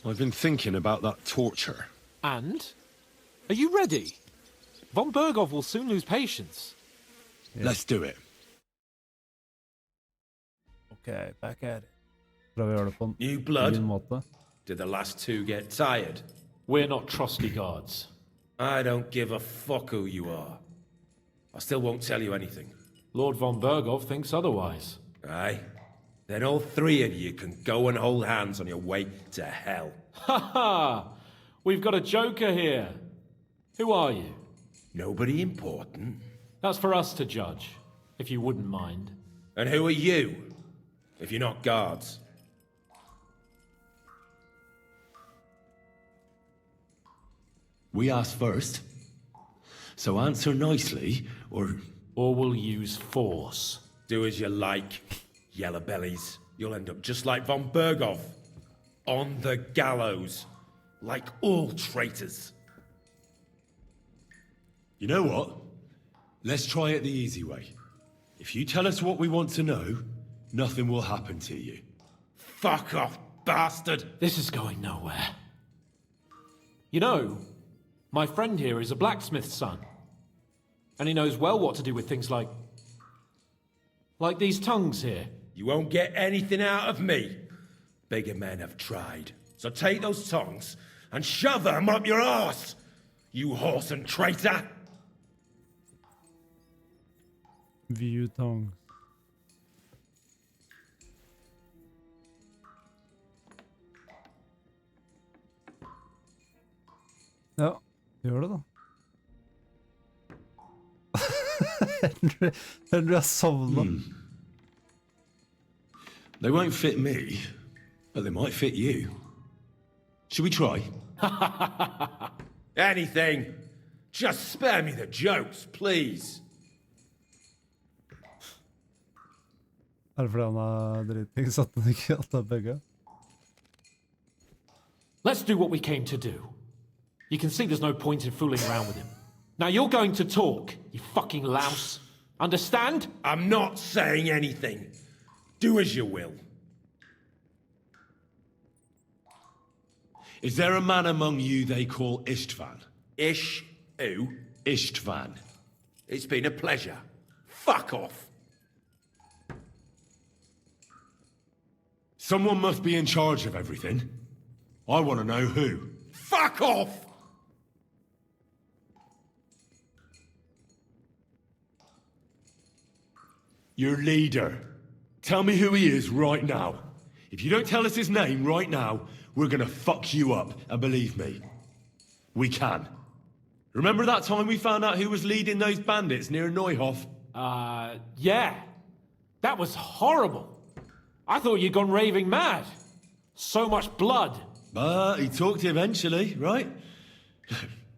I've been thinking about that torture. And? Are you ready? Von Bergov will soon lose patience. Yeah. Let's do it. Okay, back at it. Prøver å gjøre det på en New blood? fin måte. Did the last two get tired? We're not trusty guards. I don't give a fuck who you are. I still won't tell you anything. Lord von Bergov thinks otherwise. Aye? Then all three of you can go and hold hands on your way to hell. Ha ha! We've got a joker here. Who are you? Nobody important. That's for us to judge, if you wouldn't mind. And who are you, if you're not guards? We asked first. So answer nicely, or... Or we'll use force. Do as you like, yellow bellies. You'll end up just like von Bergov. On the gallows. Like all traitors. You know what? Let's try it the easy way. If you tell us what we want to know, nothing will happen to you. Fuck off, bastard! This is going nowhere. You know, my friend here is a blacksmith's son. And he knows well what to do with things like these tongues here. You won't get anything out of me. Bigger men have tried. So take those tongues and shove them up your arse, you horse and traitor! View tongue. Ja, gjør det da. Henry har sovnet. They won't fit me, but they might fit you. Should we try? Anything. Just spare me the jokes, please. Det fordi han har dritings at han ikke har tatt begge? Let's do what we came to do. You can see there's no point in fooling around with him. Now you're going to talk, you fucking louse. Understand? I'm not saying anything. Do as you will. Is there a man among you they call Istvan? Ish who? Istvan. It's been a pleasure. Fuck off. Someone must be in charge of everything. I want to know who. Fuck off! Your leader. Tell me who he is right now. If you don't tell us his name right now, we're gonna fuck you up, and believe me, we can. Remember that time we found out who was leading those bandits near Neuhof? Yeah. That was horrible. I thought you'd gone raving mad. So much blood. But he talked eventually, right?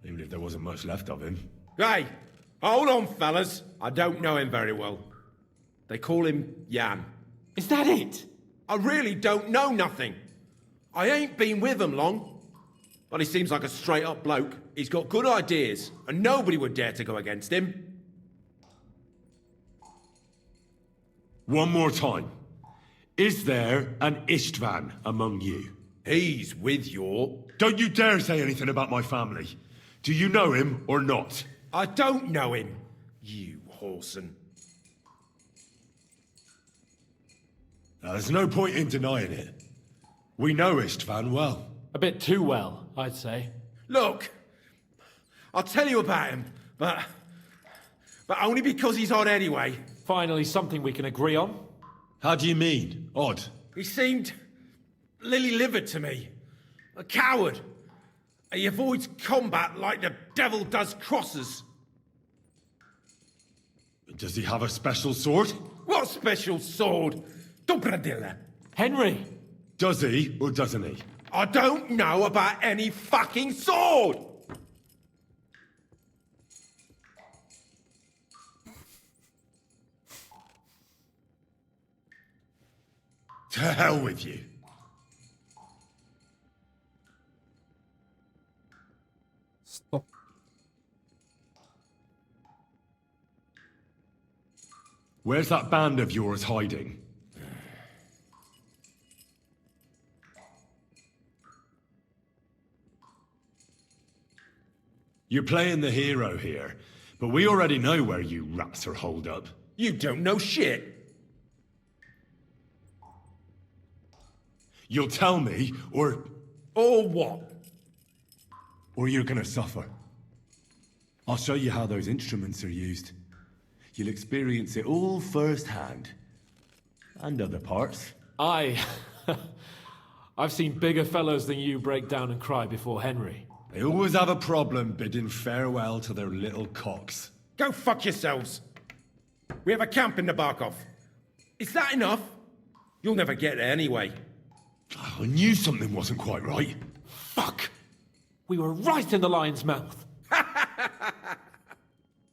Even if there wasn't much left of him. Hey, hold on, fellas. I don't know him very well. They call him Jan. Is that it? I really don't know nothing. I ain't been with him long. But he seems like a straight-up bloke. He's got good ideas, and nobody would dare to go against him. One more time. Is there an Istvan among you? He's with your... Don't you dare say anything about my family. Do you know him or not? I don't know him, you whoreson. Now, there's no point in denying it. We know Istvan well. A bit too well, I'd say. Look, I'll tell you about him, but only because he's odd anyway. Finally, something we can agree on. How do you mean? Odd? He seemed lily-livered to me. A coward. He avoids combat like the devil does crosses. Does he have a special sword? What special sword? Dobradilla. Henry! Does he or doesn't he? I don't know about any fucking sword! To hell with you. Stop. Where's that band of yours hiding? You're playing the hero here, but we already know where you rats are holed up. You don't know shit. You'll tell me, or What? you're gonna suffer. I'll show you how those instruments are used. You'll experience it all firsthand. And other parts. I've seen bigger fellows than you break down and cry before Henry. They always have a problem bidding farewell to their little cocks. Go fuck yourselves. We have a camp in the Barkov. Is that enough? You'll never get there anyway. Oh, I knew something wasn't quite right. Fuck! We were right in the lion's mouth.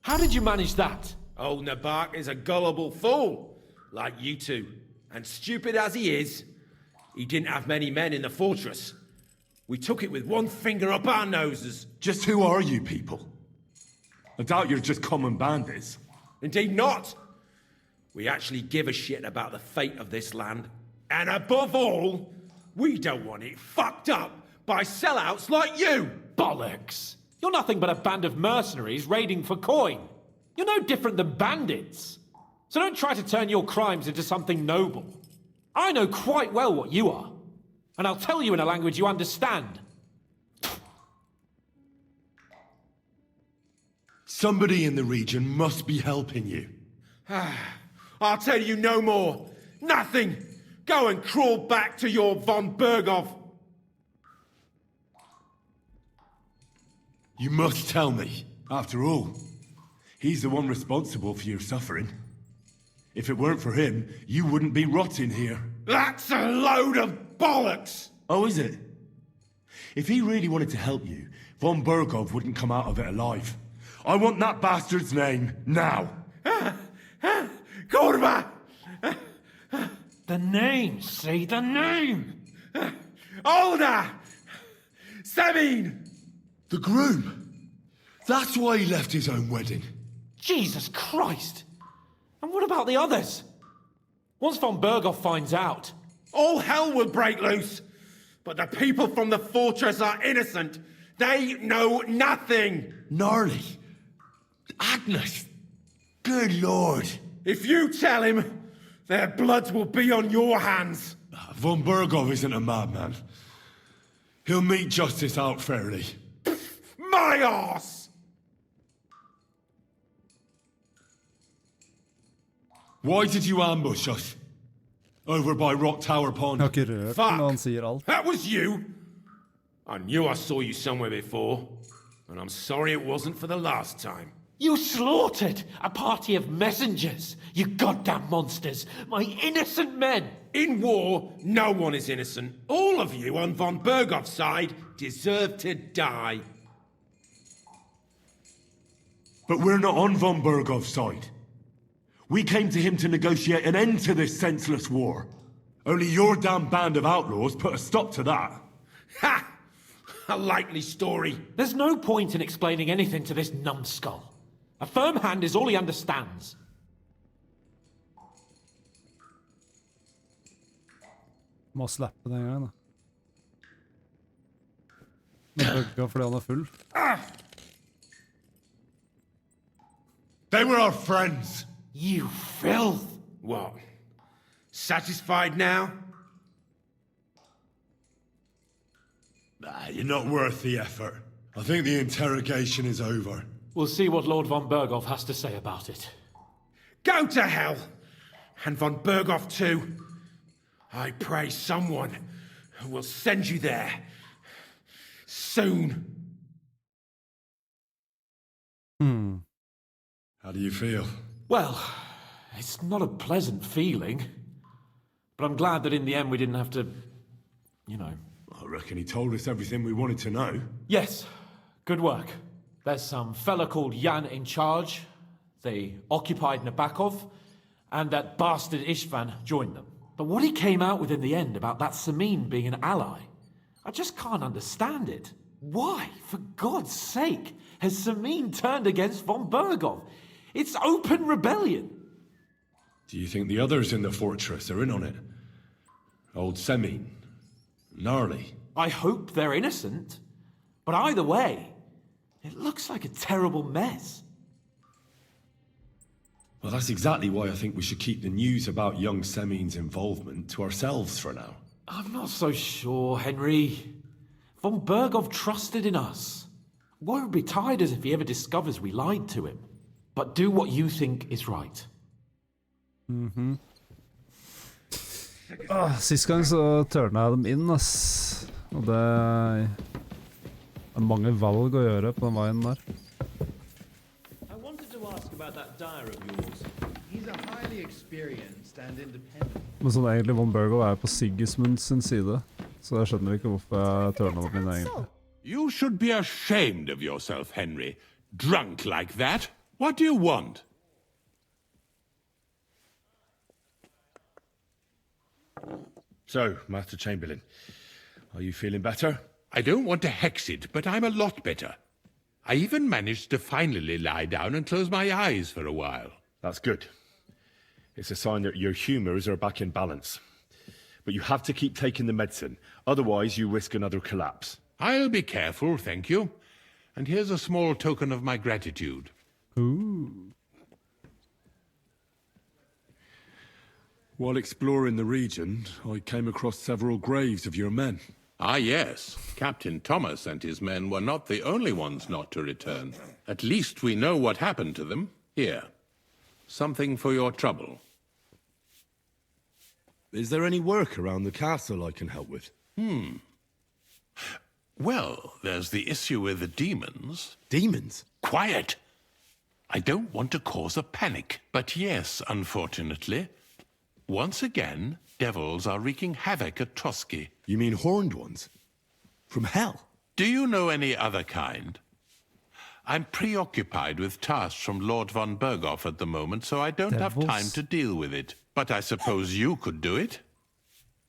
How did you manage that? Old Nabark is a gullible fool, like you two. And stupid as he is, he didn't have many men in the fortress. We took it with one finger up our noses. Just who are you people? I doubt you're just common bandits. Indeed not. We actually give a shit about the fate of this land. And above all, we don't want it fucked up by sellouts like you. Bollocks! You're nothing but a band of mercenaries raiding for coin. You're no different than bandits. So don't try to turn your crimes into something noble. I know quite well what you are. And I'll tell you in a language you understand. Somebody in the region must be helping you. I'll tell you no more. Nothing. Go and crawl back to your von Berghoff. You must tell me. After all, he's the one responsible for your suffering. If it weren't for him, you wouldn't be rotting here. That's a load of bollocks! Oh, is it? If he really wanted to help you, von Berghoff wouldn't come out of it alive. I want that bastard's name, now! Kurva! The name, say the name! Olda! Sabine! The groom! That's why he left his own wedding. Jesus Christ! And what about the others? Once von Berghoff finds out... All hell will break loose! But the people from the fortress are innocent! They know nothing! Gnarly. Agnes. Good lord. If you tell him, their blood will be on your hands! Von Berghoff isn't a madman. He'll meet justice out fairly. My arse! Why did you ambush us? Over by Rock Tower Pond. Jeg har ikke rørt den når han sier alt. That was you! I knew I saw you somewhere before, and I'm sorry it wasn't for the last time. You slaughtered a party of messengers, you goddamn monsters! My innocent men! In war, no one is innocent. All of you on von Berghoff's side deserve to die. But we're not on von Berghoff's side. We came to him to negotiate an end to this senseless war. Only your damn band of outlaws put a stop to that. Ha! A likely story. There's no point in explaining anything to this numbskull. A firm hand is all he understands. Må slappe den gangen, da. Nå bugga fordi han er full. They were our friends. You filth! What? Satisfied now? You're not worth the effort. I think the interrogation is over. We'll see what Lord von Berghoff has to say about it. Go to hell! And von Berghoff too. I pray someone will send you there. Soon. How do you feel? Well, it's not a pleasant feeling. But I'm glad that in the end we didn't have to, you know... I reckon he told us everything we wanted to know. Yes, good work. There's some fella called Jan in charge. They occupied Nabokov, and that bastard Istvan joined them. But what he came out with in the end about that Samin being an ally, I just can't understand it. Why, for God's sake, has Samin turned against von Berghoff? It's open rebellion. Do you think the others in the fortress are in on it? Old Semin? Gnarly? I hope they're innocent. But either way, It looks like a terrible mess. Well, that's exactly why I think we should keep the news about young Semin's involvement to ourselves for now. I'm not so sure, Henry. Von Bergov trusted in us. Won't be tired as if he ever discovers we lied to him. But do what you think is right. Sist gang så tørna jeg dem inn, ass. Og det er mange valg å gjøre på den veien der. I wanted to ask about that dyer of yours. He's a highly experienced and independent. Men sånn egentlig Von Bergov er på Sigismund sin side, så jeg skjønner ikke hvorfor jeg tørna dem inn egentlig. You should be ashamed of yourself, Henry. Drunk like that? What do you want? So, Master Chamberlain, are you feeling better? I don't want to hex it, but I'm a lot better. I even managed to finally lie down and close my eyes for a while. That's good. It's a sign that your humours are back in balance. But you have to keep taking the medicine, otherwise you risk another collapse. I'll be careful, thank you. And here's a small token of my gratitude. Ooh. While exploring the region, I came across several graves of your men. Ah, yes. Captain Thomas and his men were not the only ones not to return. At least we know what happened to them. Here. Something for your trouble. Is there any work around the castle I can help with? Well, there's the issue with the demons. Demons? Quiet! I don't want to cause a panic, but yes, unfortunately. Once again, devils are wreaking havoc at Trotsky. You mean horned ones? From hell? Do you know any other kind? I'm preoccupied with tasks from Lord von Berghoff at the moment, so I don't have time to deal with it. But I suppose you could do it.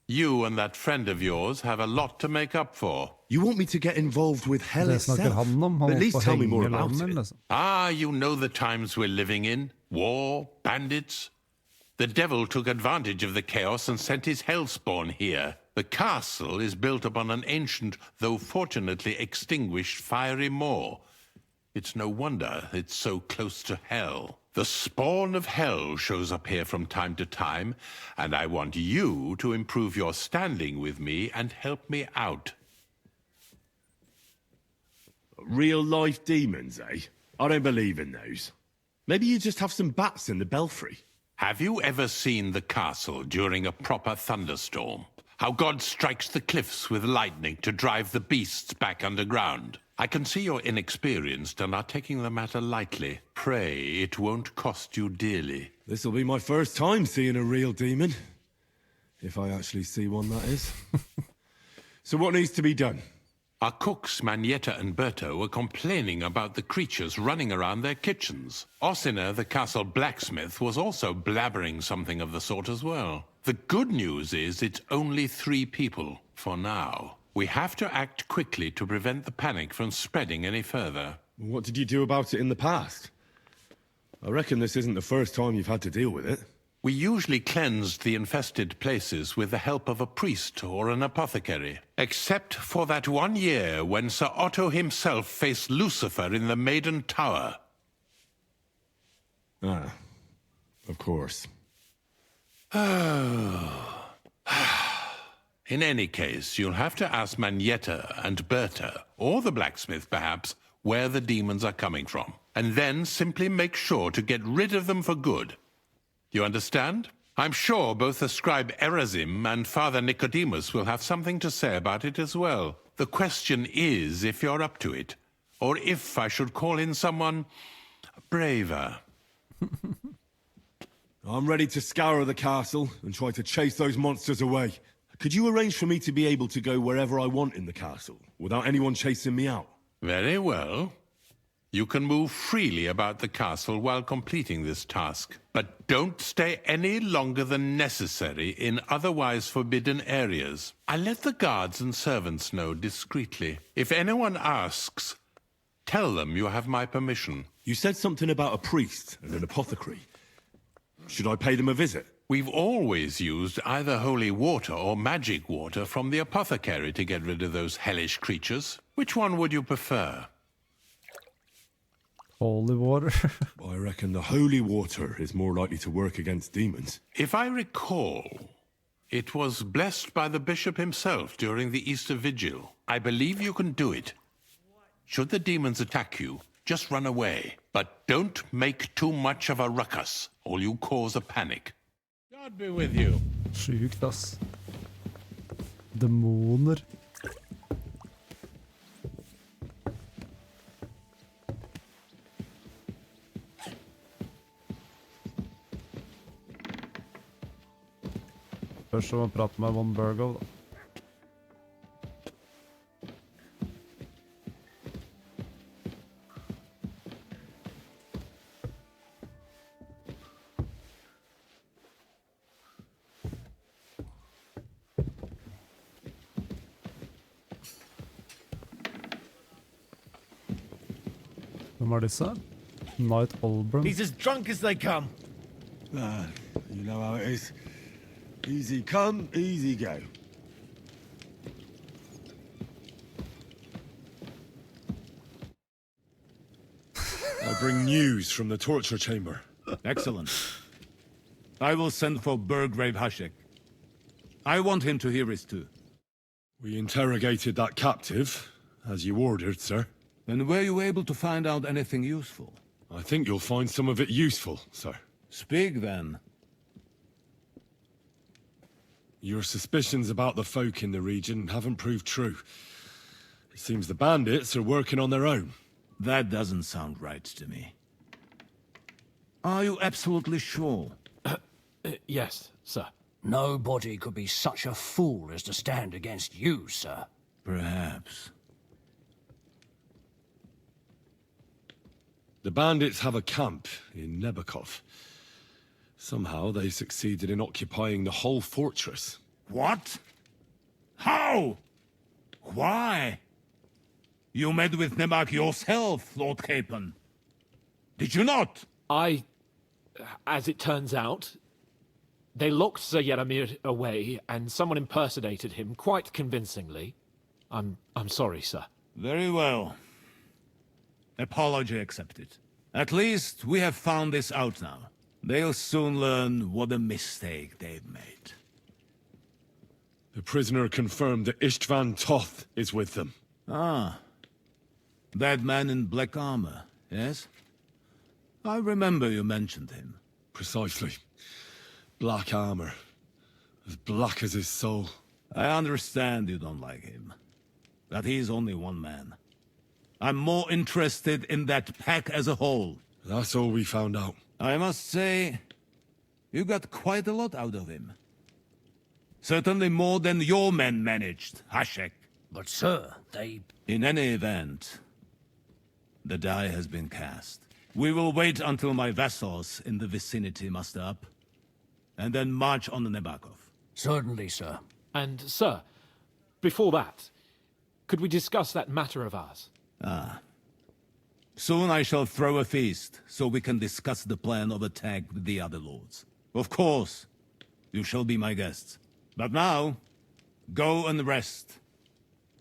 You and that friend of yours have a lot to make up for. You want me to get involved with hell Det itself? snakker han om. Han At må least på tell me more about hengelandet, it. liksom. Ah, you know the times we're living in. War, bandits. The devil took advantage of the chaos and sent his hellspawn here. The castle is built upon an ancient, though fortunately extinguished, fiery moor. It's no wonder it's so close to hell. The spawn of hell shows up here from time to time, and I want you to improve your standing with me and help me out. Real-life demons, eh? I don't believe in those. Maybe you just have some bats in the belfry. Have you ever seen the castle during a proper thunderstorm? How God strikes the cliffs with lightning to drive the beasts back underground? I can see you're inexperienced and are taking the matter lightly. Pray it won't cost you dearly. This'll be my first time seeing a real demon. If I actually see one, that is. So what needs to be done? Our cooks, Manietta and Berto, were complaining about the creatures running around their kitchens. Ossiner, the castle blacksmith, was also blabbering something of the sort as well. The good news is it's only 3 people, for now. We have to act quickly to prevent the panic from spreading any further. What did you do about it in the past? I reckon this isn't the first time you've had to deal with it. We usually cleansed the infested places with the help of a priest or an apothecary. Except for that one year when Sir Otto himself faced Lucifer in the Maiden Tower. Ah, of course. In any case, you'll have to ask Manietta and Berta, or the blacksmith perhaps, where the demons are coming from. And then simply make sure to get rid of them for good. You understand? I'm sure both the scribe Erazim and Father Nicodemus will have something to say about it as well. The question is if you're up to it, or if I should call in someone braver. I'm ready to scour the castle and try to chase those monsters away. Could you arrange for me to be able to go wherever I want in the castle, without anyone chasing me out? Very well. You can move freely about the castle while completing this task, but don't stay any longer than necessary in otherwise forbidden areas. I'll let the guards and servants know discreetly. If anyone asks, tell them you have my permission. You said something about a priest and an apothecary. Should I pay them a visit? We've always used either holy water or magic water from the apothecary to get rid of those hellish creatures. Which one would you prefer? Holy water. I reckon the holy water is more likely to work against demons. If I recall, it was blessed by the bishop himself during the Easter Vigil. I believe you can do it. Should the demons attack you, just run away. But don't make too much of a ruckus, or you cause a panic. God be with you. Sjukt, ass. Demoner. Først så må jeg prate med Von Burgle, da. Hvem er disse? Knight Olbram. He's as drunk as they come. You know how it is. Easy come, easy go. I bring news from the torture chamber. Excellent. I will send for Burgrave Hashek. I want him to hear it too. We interrogated that captive, as you ordered, sir. And were you able to find out anything useful? I think you'll find some of it useful, sir. Speak then. Your suspicions about the folk in the region haven't proved true. It seems the bandits are working on their own. That doesn't sound right to me. Are you absolutely sure? Yes, sir. Nobody could be such a fool as to stand against you, sir. Perhaps. The bandits have a camp in Nebakov. Somehow they succeeded in occupying the whole fortress. What? How? Why? You met with Nebak yourself, Lord Capon. Did you not? As it turns out, they locked Sir Yaramir away, and someone impersonated him quite convincingly. I'm sorry, sir. Very well. Apology accepted. At least we have found this out now. They'll soon learn what a mistake they've made. The prisoner confirmed that Istvan Toth is with them. Ah. That man in black armor, yes? I remember you mentioned him. Precisely. Black armor. As black as his soul. I understand you don't like him. But he's only one man. I'm more interested in that pack as a whole. That's all we found out. I must say, you got quite a lot out of him. Certainly more than your men managed, Hashek. But, sir, they... In any event, the die has been cast. We will wait until my vassals in the vicinity muster up, and then march on the Nebakov. Certainly, sir. And, sir, before that, could we discuss that matter of ours? Soon I shall throw a feast, so we can discuss the plan of attack with the other lords. Of course, you shall be my guests. But now, go and rest.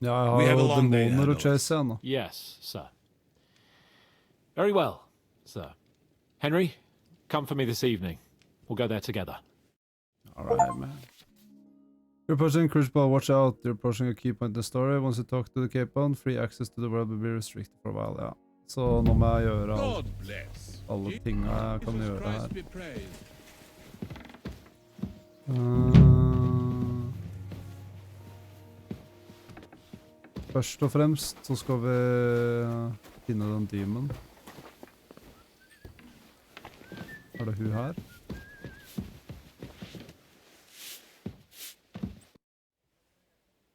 Ja, We jeg have har a jo long day demoner ahead å of us. chase igjen, da. Yes, sir. Very well, sir. Henry, come for me this evening. We'll go there together. Alright, man. You're approaching Crucible, watch out. You're approaching a key point in the story. Once you talk to the Capon, free access to the world will be restricted for a while, ja. Så nå må jeg gjøre God bless. alle tingene jeg kan Jesus gjøre her. Christ be praised. Først og fremst så skal vi finne den demon. Er det hun her?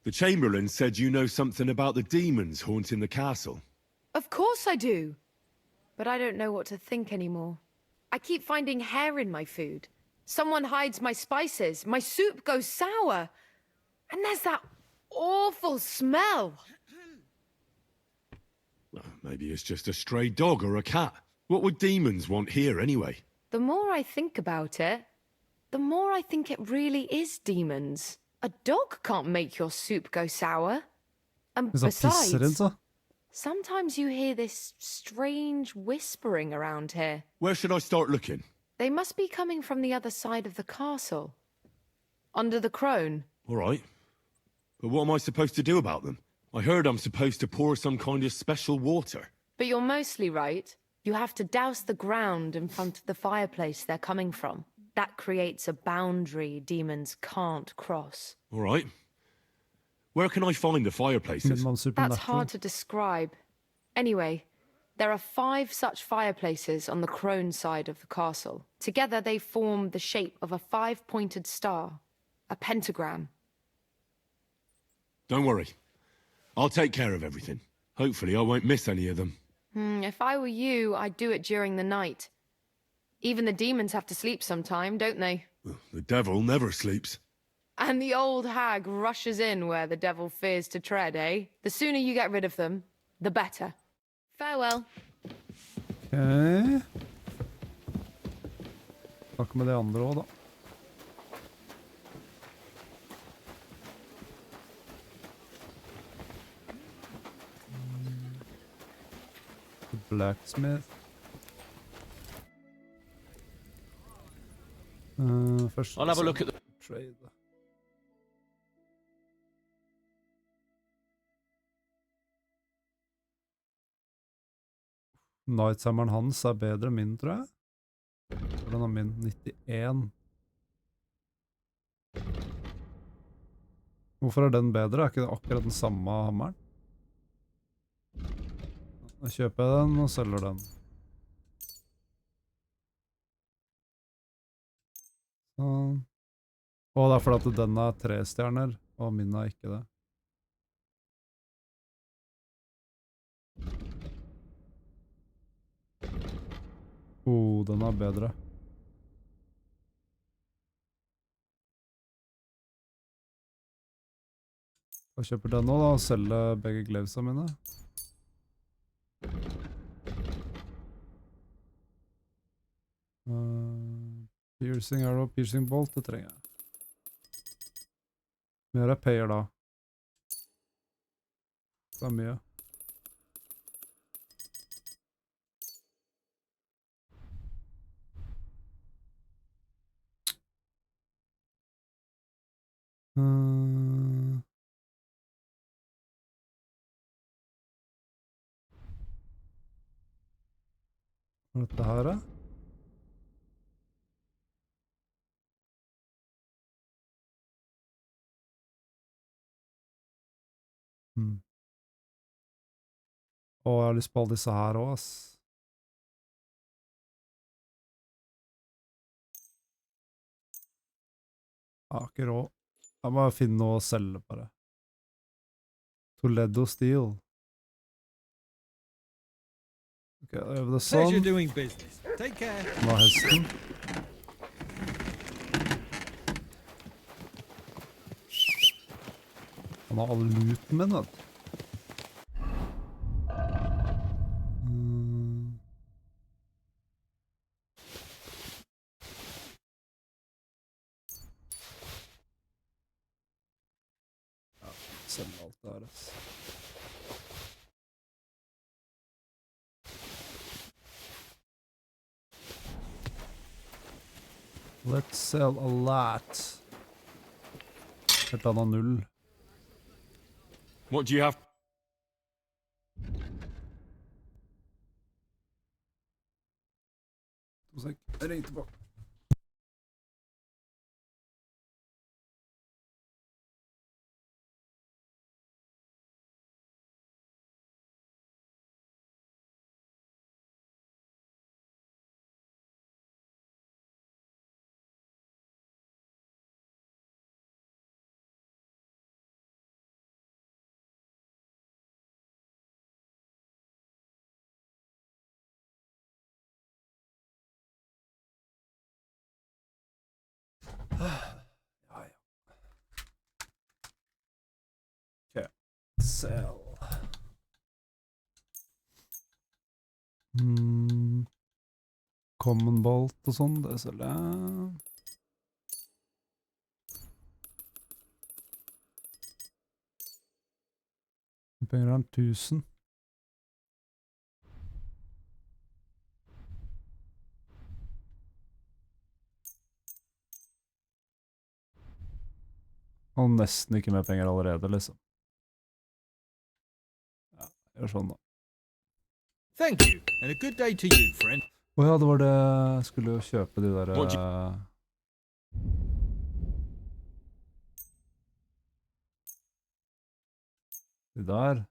The Chamberlain said you know something about the demons haunting the castle. Of course I do. But I don't know what to think anymore. I keep finding hair in my food. Someone hides my spices. My soup goes sour. And there's that awful smell. Well, maybe it's just a stray dog or a cat. What would demons want here anyway? The more I think about it, the more I think it really is demons. A dog can't make your soup go sour. And Hvis han tisser inn, besides, så. Sometimes you hear this strange whispering around here. Where should I start looking? They must be coming from the other side of the castle. Under the crone. All right. But what am I supposed to do about them? I heard I'm supposed to pour some kind of special water. But you're mostly right. You have to douse the ground in front of the fireplace they're coming from. That creates a boundary demons can't cross. All right. Where can I find the fireplaces? That's hard to describe. Anyway, there are 5 such fireplaces on the crone side of the castle. Together they form the shape of a 5-pointed star, a pentagram. Don't worry. I'll take care of everything. Hopefully I won't miss any of them. If I were you, I'd do it during the night. Even the demons have to sleep sometime, don't they? The devil never sleeps. And the old hag rushes in where the devil fears to tread, eh? The sooner you get rid of them, the better. Farewell. Ok. Snakke med de andre også, da. The blacksmith. Først I'll have a look at the... trade. Nighthammeren hans er bedre enn min, tror jeg. Hvordan er min? 91. Hvorfor er den bedre? Er ikke det akkurat den samme hammeren? Da kjøper jeg den og selger den. Sånn. Og det er fordi at den er 3 stjerner, og min er ikke det. Den er bedre. Jeg kjøper den nå da, og selger begge glavesa mine. Piercing arrow, piercing bolt, det trenger jeg. Mer jeg payer da. Det er mye. Hva er dette her da? Jeg har lyst på alle disse her også, ass. Jeg har ikke råd. Jeg må finne noe å selge bare. Toledo Steel. Ok, da gjør vi det sånn. Nå er hesten. Han har all looten min, vet du. Selge alt det her, ass. Let's sell a lot. Helt annet 0. What do you have? Jeg ringer tilbake. Okay. Sell. Common bolt og sånn, det selger jeg. Penger er 1000. Har nesten ikke mer penger allerede, liksom. Ja, gjør sånn da. Thank you, and a good day to you, friend. Åja, det var det. Jeg skulle jo kjøpe de der... De der.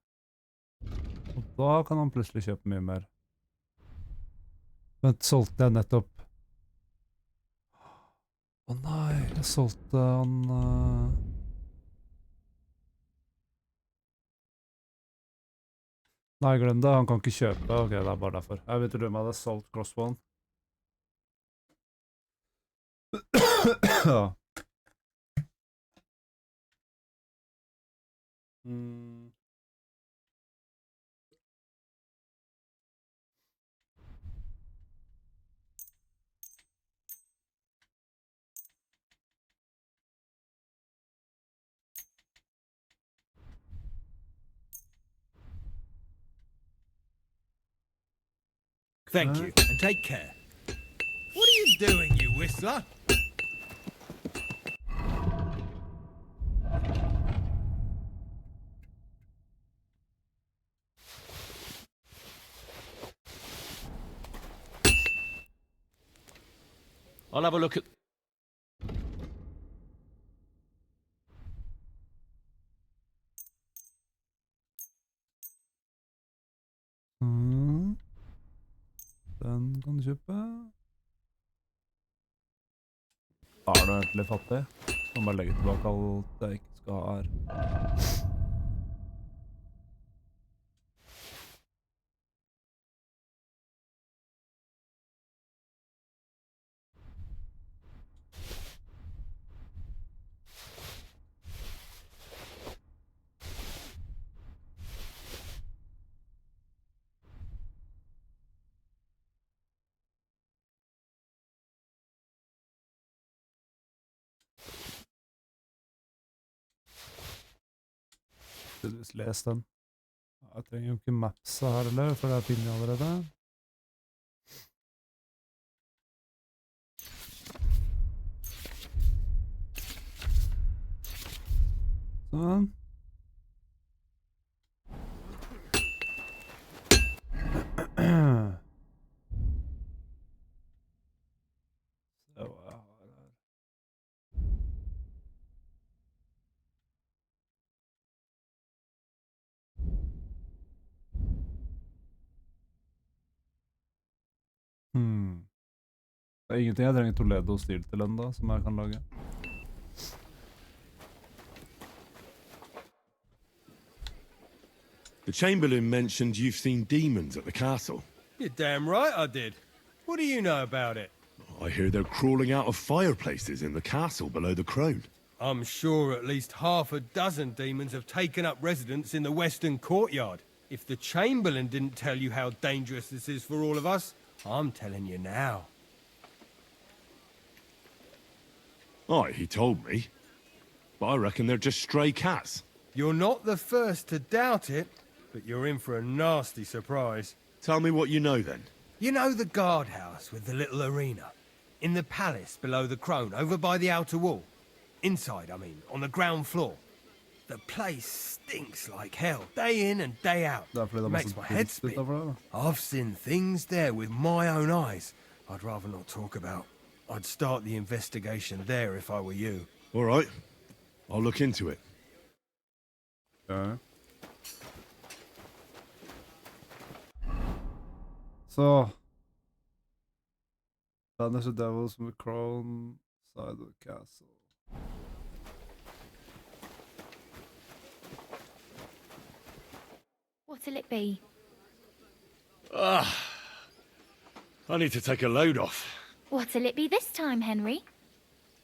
Og da kan han plutselig kjøpe mye mer. Men solgte jeg nettopp... Å nei, jeg solgte han... Nei, glem det. Han kan ikke kjøpe. Ok, det er bare derfor. Jeg vet ikke om jeg hadde solgt crossbowen. Ja. Thank you, and take care. What are you doing, you whistler? I'll have a look at... Den kan du kjøpe. Er du egentlig fattig? Så må jeg legge tilbake alt jeg ikke skal ha her. Les den. Jeg trenger jo ikke mapsa her heller, for det er pinlig allerede. Sånn. Så hva jeg har her. Det er ingenting jeg trenger Toledo-stil til enda, som jeg kan lage. The Chamberlain mentioned you've seen demons at the castle. You're damn right I did. What do you know about it? I hear they're crawling out of fireplaces in the castle below the crown. I'm sure at least half a dozen demons have taken up residence in the western courtyard. If the Chamberlain didn't tell you how dangerous this is for all of us, I'm telling you now. Aye, he told me. But I reckon they're just stray cats. You're not the first to doubt it, but you're in for a nasty surprise. Tell me what you know then. You know the guardhouse with the little arena? In the palace below the crone, over by the outer wall? Inside, I mean, on the ground floor. The place stinks like hell, day in and day out. It makes my head spin. I've seen things there with my own eyes I'd rather not talk about. I'd start the investigation there if I were you. All right. I'll look into it. Okay. So, banish the devils from the crown side of the castle. What'll it be? I need to take a load off. What'll it be this time, Henry?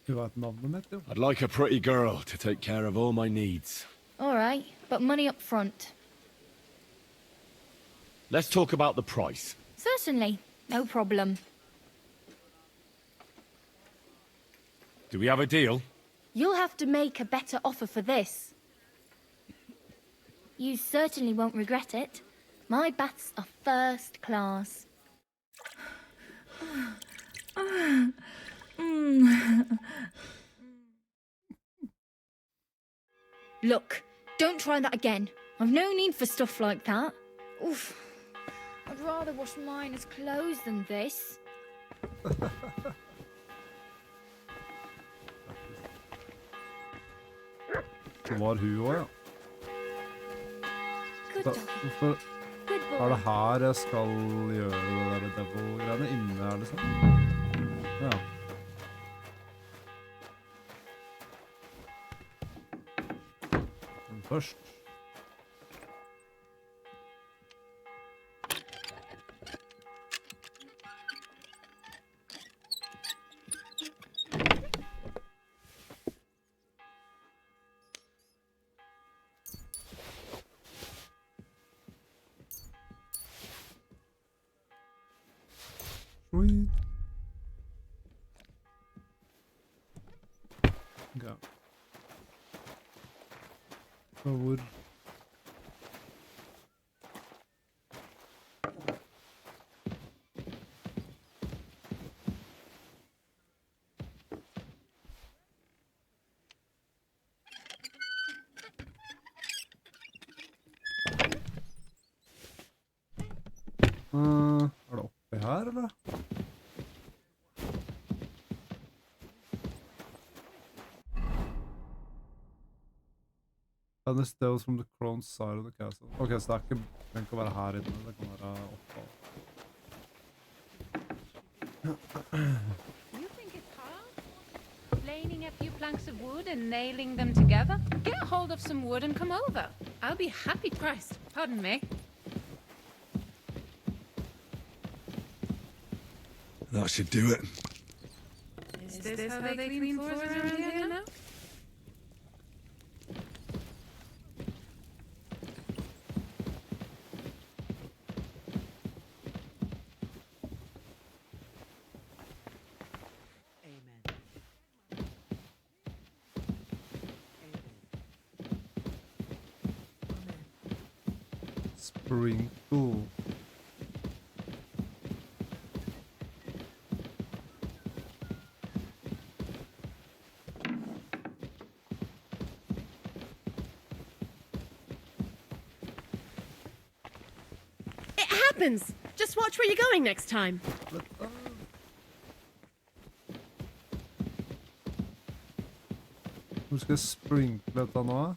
I'd like a pretty girl to take care of all my needs. All right, but money up front. Let's talk about the price. Certainly, no problem. Do we have a deal? You'll have to make a better offer for this. You certainly won't regret it. My baths are first class. Look, don't try that again. I've no need for stuff like that. Oof. I'd rather wash mine as clothes than this. Det var hun også, ja. Good Da, doggy. hvorfor Good er boy. det her jeg skal gjøre det der devil-greiene? Inne her, liksom? Ja. Men først... Sweet. Ja. Og hvor... er det oppi her, eller? And this steals from the crown's side of the castle. Ok, så det er ikke... Den kan være her inne, det kan være oppe. You think it's hard? Planing a few planks of wood and nailing them together? Get a hold of some wood and come over. I'll be happy pressed. Pardon me. That should do it. Is this how they clean floors around here now? Sprinkle. It happens! Just watch where you're going next time. Hvor skal jeg sprinkle dette nå?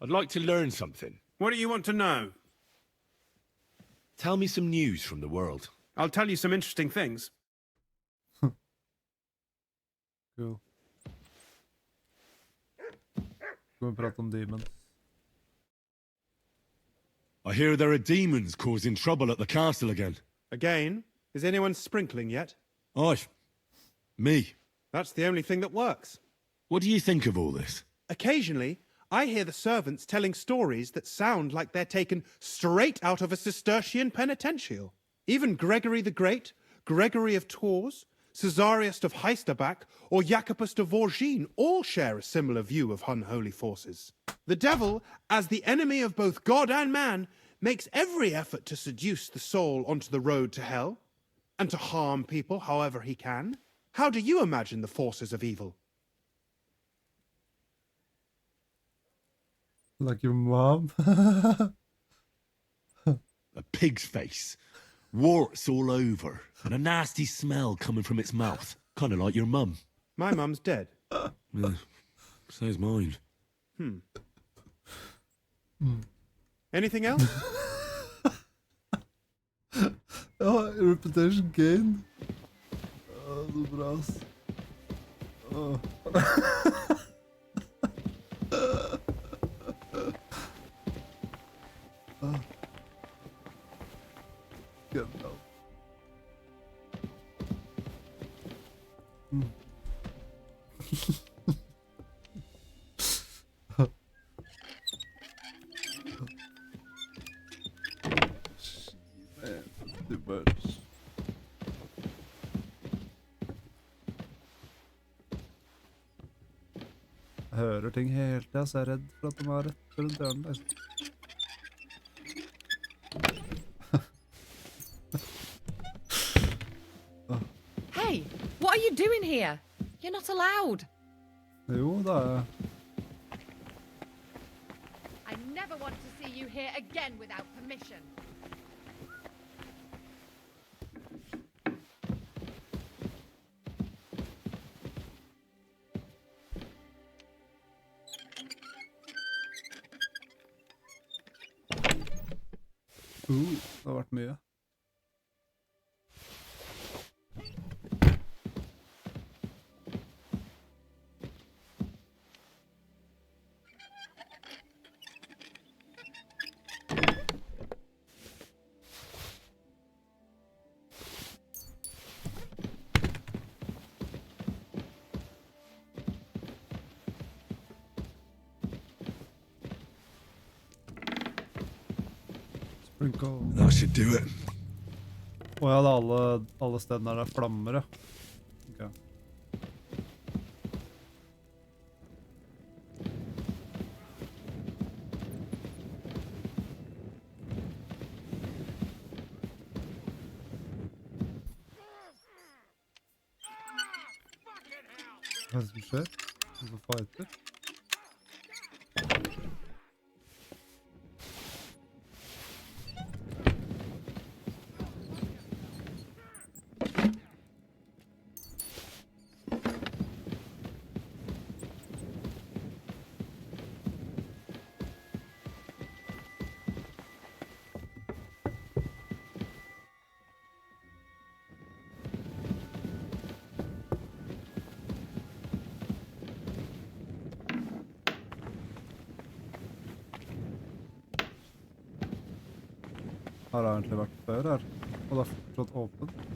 I'd like to learn something. What do you want to know? Tell me some news from the world. I'll tell you some interesting things. Cool. Skal vi prate om demons? I hear there are demons causing trouble at the castle again. Again, is anyone sprinkling yet? Me. That's the only thing that works. What do you think of all this? Occasionally, I hear the servants telling stories that sound like they're taken straight out of a Cistercian penitential. Even Gregory the Great, Gregory of Tours, Caesarius of Heisterbach, or Jacobus de Vorgine all share a similar view of unholy forces. The devil, as the enemy of both God and man, makes every effort to seduce the soul onto the road to hell, and to harm people however he can. How do you imagine the forces of evil? Like your mom? A pig's face. Warts all over. And a nasty smell coming from its mouth. Kind of like your mum. My mum's dead. So's mine. Anything else? Ja, reputation gain. Det er bra, ass. Get out. Too much. Jeg hører ting hele tiden, så jeg er redd for at de er rett rundt hjørnet. Liksom. Hey, what are you doing here? You're not allowed. Jo, det er I never want to see you here again without permission. det har vært mye. Sprinkle. That should do it. Å ja, det er alle stedene der det er flammer, ja. Ok. Hva er det som skjer? Noen fighter? Har det egentlig vært før her? Og det er fortsatt åpent.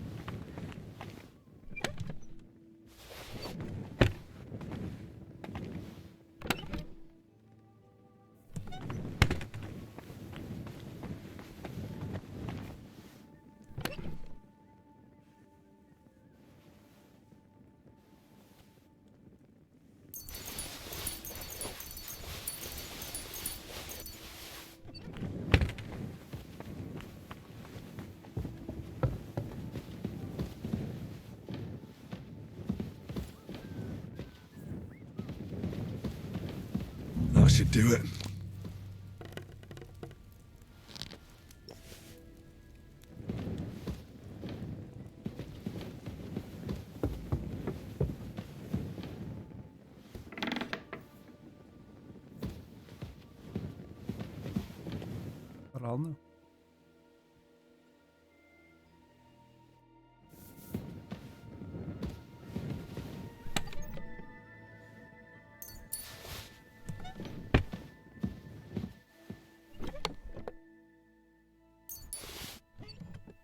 That should do it. Der er han, jo.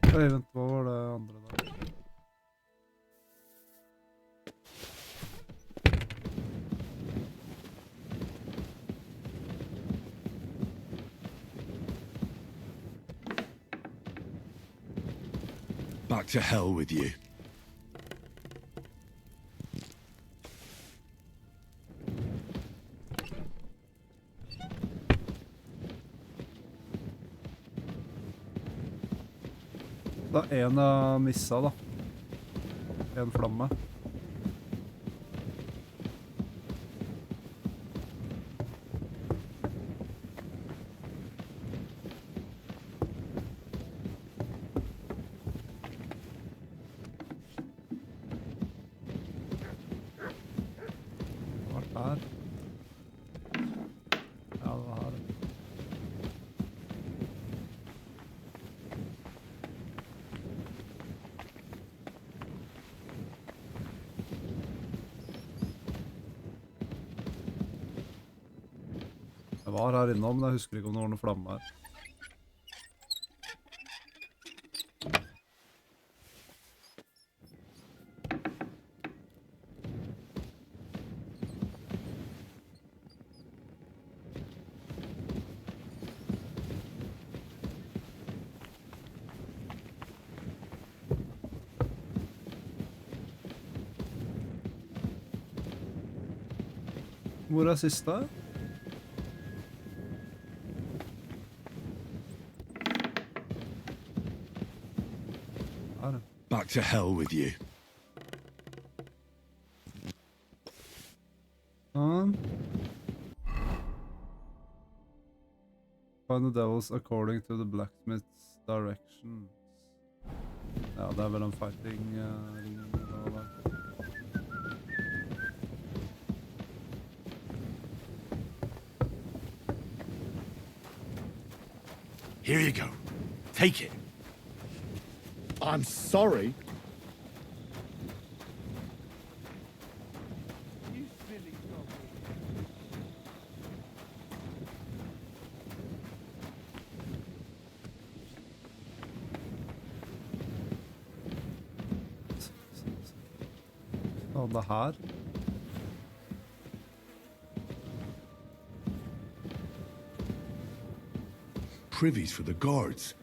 Oi, vent, hva var det andre der? Back to hell with you. Da er en jeg missa, da. En flamme. Hva var det her? Ja, det var her. Jeg var her innom, men jeg husker ikke om det var noen flamme her. Hvor er siste? Back to hell with you. Find the devils according to the blacksmith's directions. Ja, det vel en fighting ring eller hva. Here you go. Take it. I'm sorry. Og det her. Privies for the guards.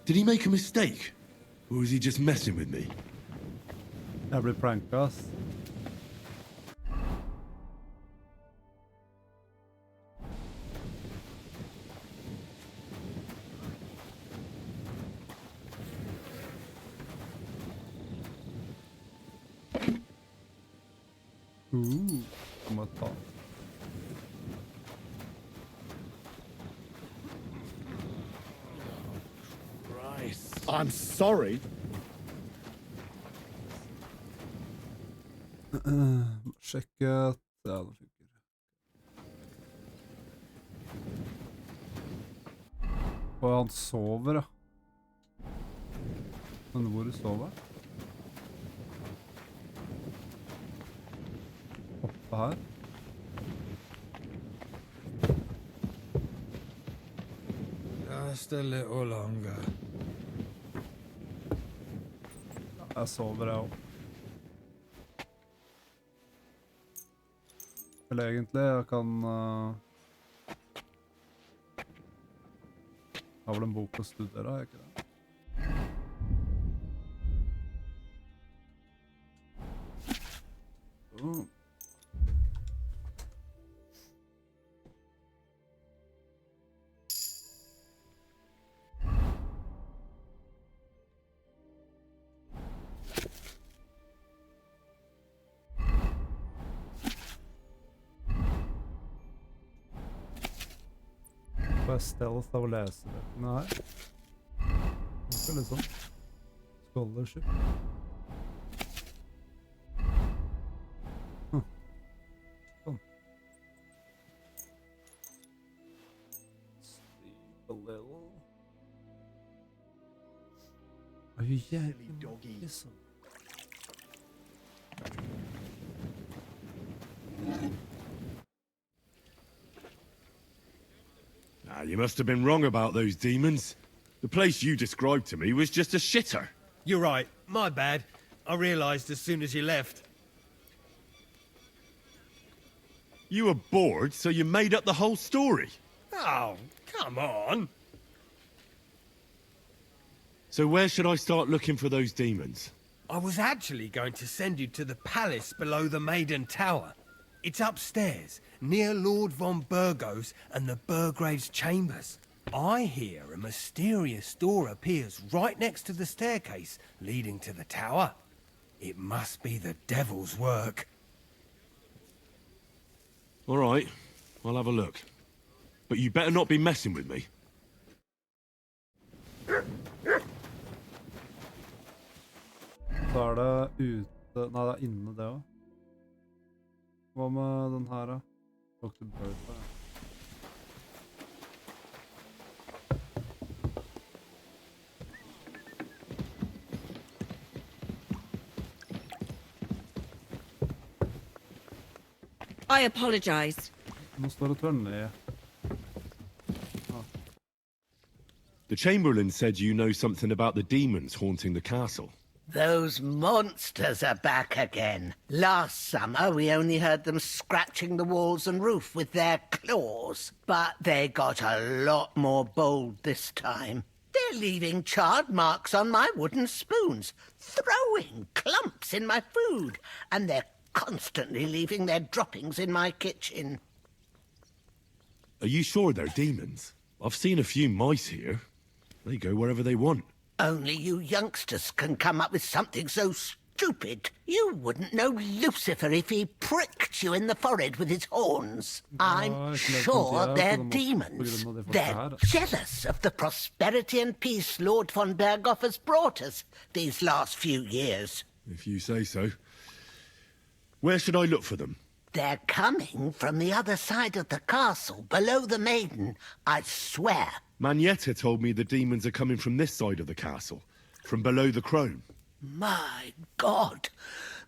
Did he make a mistake? Or was he just messing with me? Jeg blir pranket, ass. Må ta. I'm sorry. Sjekke at ja, det funker. Og han sover, ja. Men hvor sover han? Oppe her. Just a little longer. Jeg sover, jeg også. Eller egentlig, jeg kan... Jeg har vel en bok å studere, ikke det? Får jeg stealth av å lese det? Nei. Det er litt sånn. Scholarship. Sånn. Sleep a little. Er jo jævlig mange sånn. You must have been wrong about those demons. The place you described to me was just a shitter. You're right. My bad. I realised as soon as you left. You were bored, so you made up the whole story. Oh, come on. So where should I start looking for those demons? I was actually going to send you to the palace below the Maiden Tower. It's upstairs, near Lord von Burgos and the Burgrave's chambers. I hear a mysterious door appears right next to the staircase leading to the tower. It must be the devil's work. All right, I'll have a look. But you better not be messing with me. Så det ute... Nei, det inne det også. Hva med den her, da? Dr. Bertha. I apologize. Nå står det tørr ned. The Chamberlain said you know something about the demons haunting the castle. Those monsters are back again. Last summer, we only heard them scratching the walls and roof with their claws. But they got a lot more bold this time. They're leaving charred marks on my wooden spoons, throwing clumps in my food, and they're constantly leaving their droppings in my kitchen. Are you sure they're demons? I've seen a few mice here. They go wherever they want. Only you youngsters can come up with something so stupid. You wouldn't know Lucifer if he pricked you in the forehead with his horns. I'm sure they're demons. They're jealous of the prosperity and peace Lord von Berghoff has brought us these last few years. If you say so. Where should I look for them? They're coming from the other side of the castle, below the maiden, I swear. Manietta told me the demons are coming from this side of the castle, from below the crone. My God,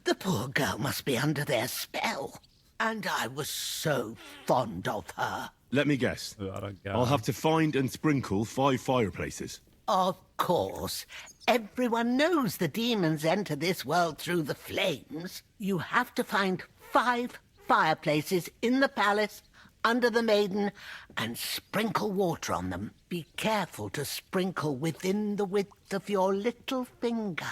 the poor girl must be under their spell. And I was so fond of her. Let me guess. I'll have to find and sprinkle 5 fireplaces. Of course. Everyone knows the demons enter this world through the flames. You have to find 5 fireplaces in the palace, under the maiden, and sprinkle water on them. Be careful to sprinkle within the width of your little finger.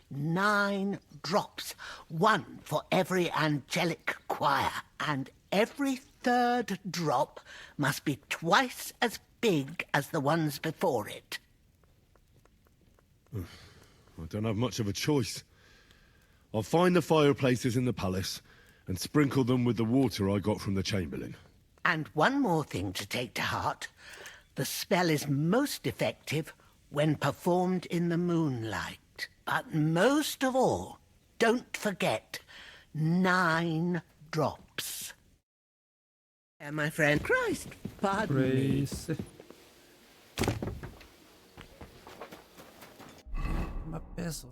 9 drops, 1 for every angelic choir, and every 3rd drop must be twice as big as the ones before it. I don't have much of a choice. I'll find the fireplaces in the palace and sprinkle them with the water I got from the Chamberlain. And one more thing to take to heart. The spell is most effective when performed in the moonlight. But most of all, don't forget 9 drops. And my friend, Christ, pardon me. My peso.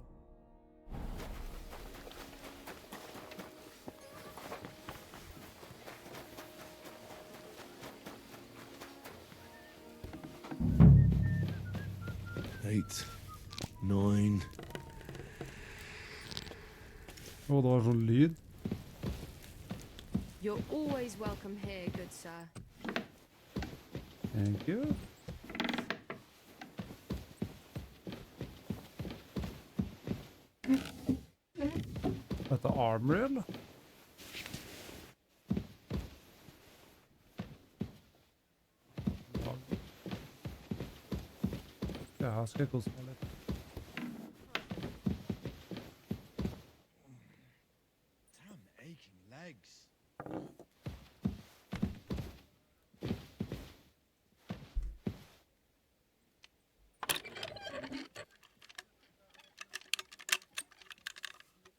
Eight, 9. Å, det var sånn lyd. You're always welcome here, good sir. Thank you. Dette er armory, eller? Ja, her skal jeg kose meg litt. Damn aching legs.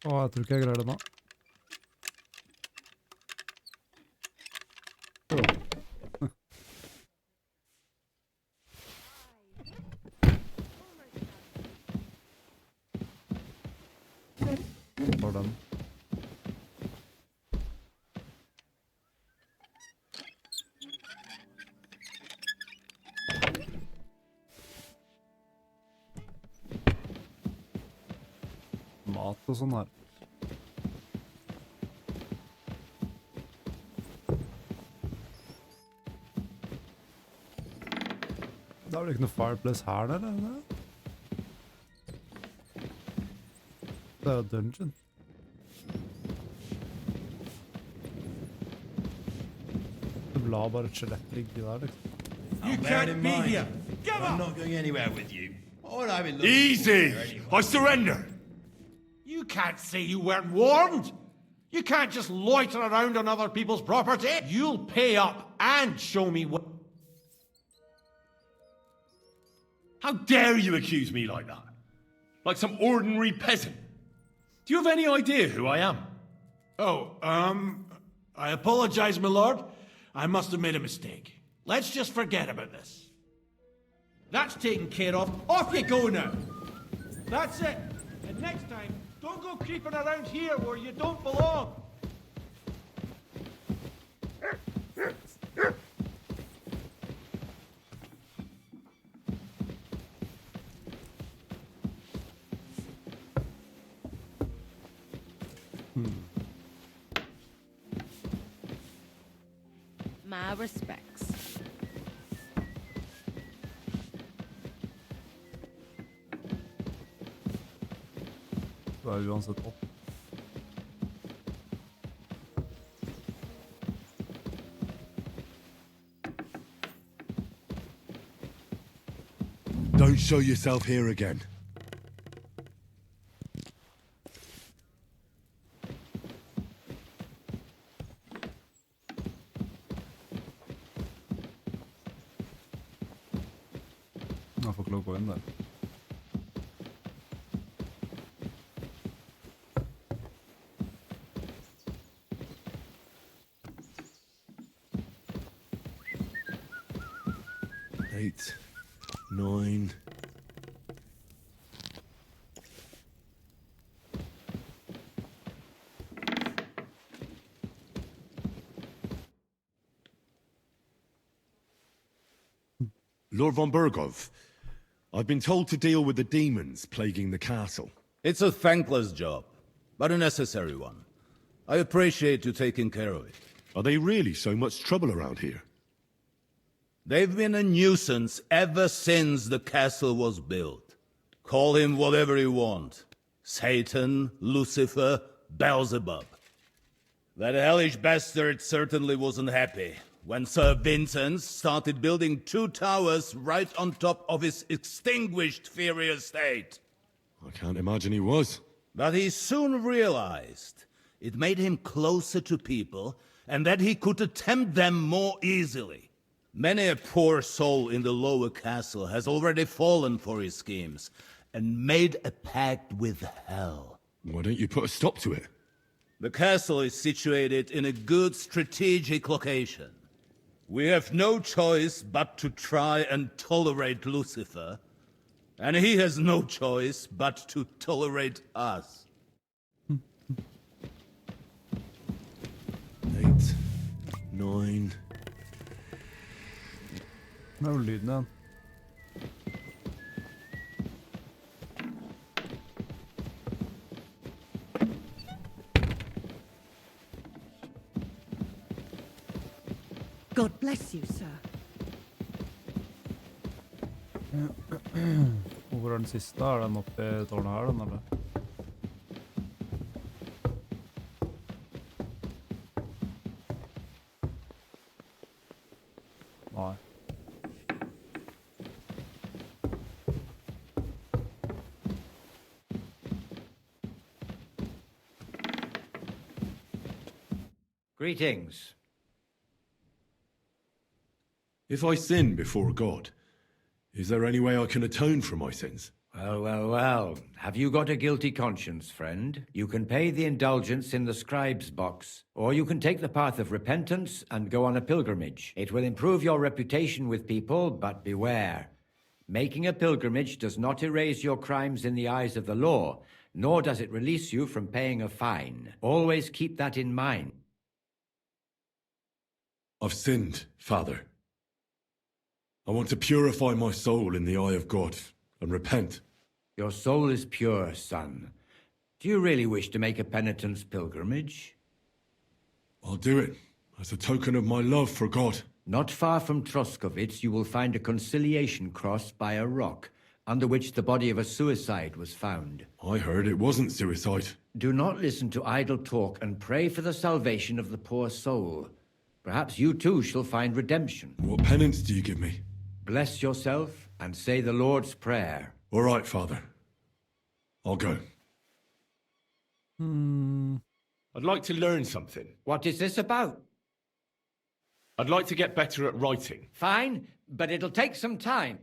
Å, jeg tror ikke jeg greier det nå. For den. Mat og sånn her. Det er vel ikke noe fireplace her, eller? Det er jo dungeon. Det lar bare et skjelett ligge der, liksom. You can't be here. I'm not going anywhere with you. All I've been looking Easy! for anyway. I surrender! You can't say you weren't warned. You can't just loiter around on other people's property. You'll pay up and show me what... How dare you accuse me like that? Like some ordinary peasant? Do you have any idea who I am? Oh, I apologize, my lord. I must have made a mistake. Let's just forget about this. That's taken care of. Off you go now. That's it. And next time, don't go creeping around here where you don't belong. My respects. Det er uansett opp. Don't show yourself here again. Jeg får ikke lov å gå inn der. Eight, 9. Lord von Bergov, I've been told to deal with the demons plaguing the castle. It's a thankless job, but a necessary one. I appreciate you taking care of it. Are they really so much trouble around here? They've been a nuisance ever since the castle was built. Call him whatever you want. Satan, Lucifer, Beelzebub. That hellish bastard certainly wasn't happy when Sir Vincent started building 2 towers right on top of his extinguished fairy estate. I can't imagine he was. But he soon realized it made him closer to people and that he could attempt them more easily. Many a poor soul in the lower castle has already fallen for his schemes and made a pact with hell. Why don't you put a stop to it? The castle is situated in a good strategic location. We have no choice but to try and tolerate Lucifer, and he has no choice but to tolerate us. 8, 9. Hva er lyden igjen? God bless you, sir. Hvor er den siste? Er den oppe i tårnet her, den, eller? Nei. Greetings. If I sin before God, is there any way I can atone for my sins? Well. Have you got a guilty conscience, friend? You can pay the indulgence in the scribe's box, or you can take the path of repentance and go on a pilgrimage. It will improve your reputation with people, but beware. Making a pilgrimage does not erase your crimes in the eyes of the law, nor does it release you from paying a fine. Always keep that in mind. I've sinned, Father. I want to purify my soul in the eye of God and repent. Your soul is pure, son. Do you really wish to make a penitence pilgrimage? I'll do it as a token of my love for God. Not far from Troskovitz, you will find a conciliation cross by a rock, under which the body of a suicide was found. I heard it wasn't suicide. Do not listen to idle talk and pray for the salvation of the poor soul. Perhaps you too shall find redemption. What penance do you give me? Bless yourself and say the Lord's Prayer. All right, Father. I'll go. I'd like to learn something. What is this about? I'd like to get better at writing. Fine, but it'll take some time.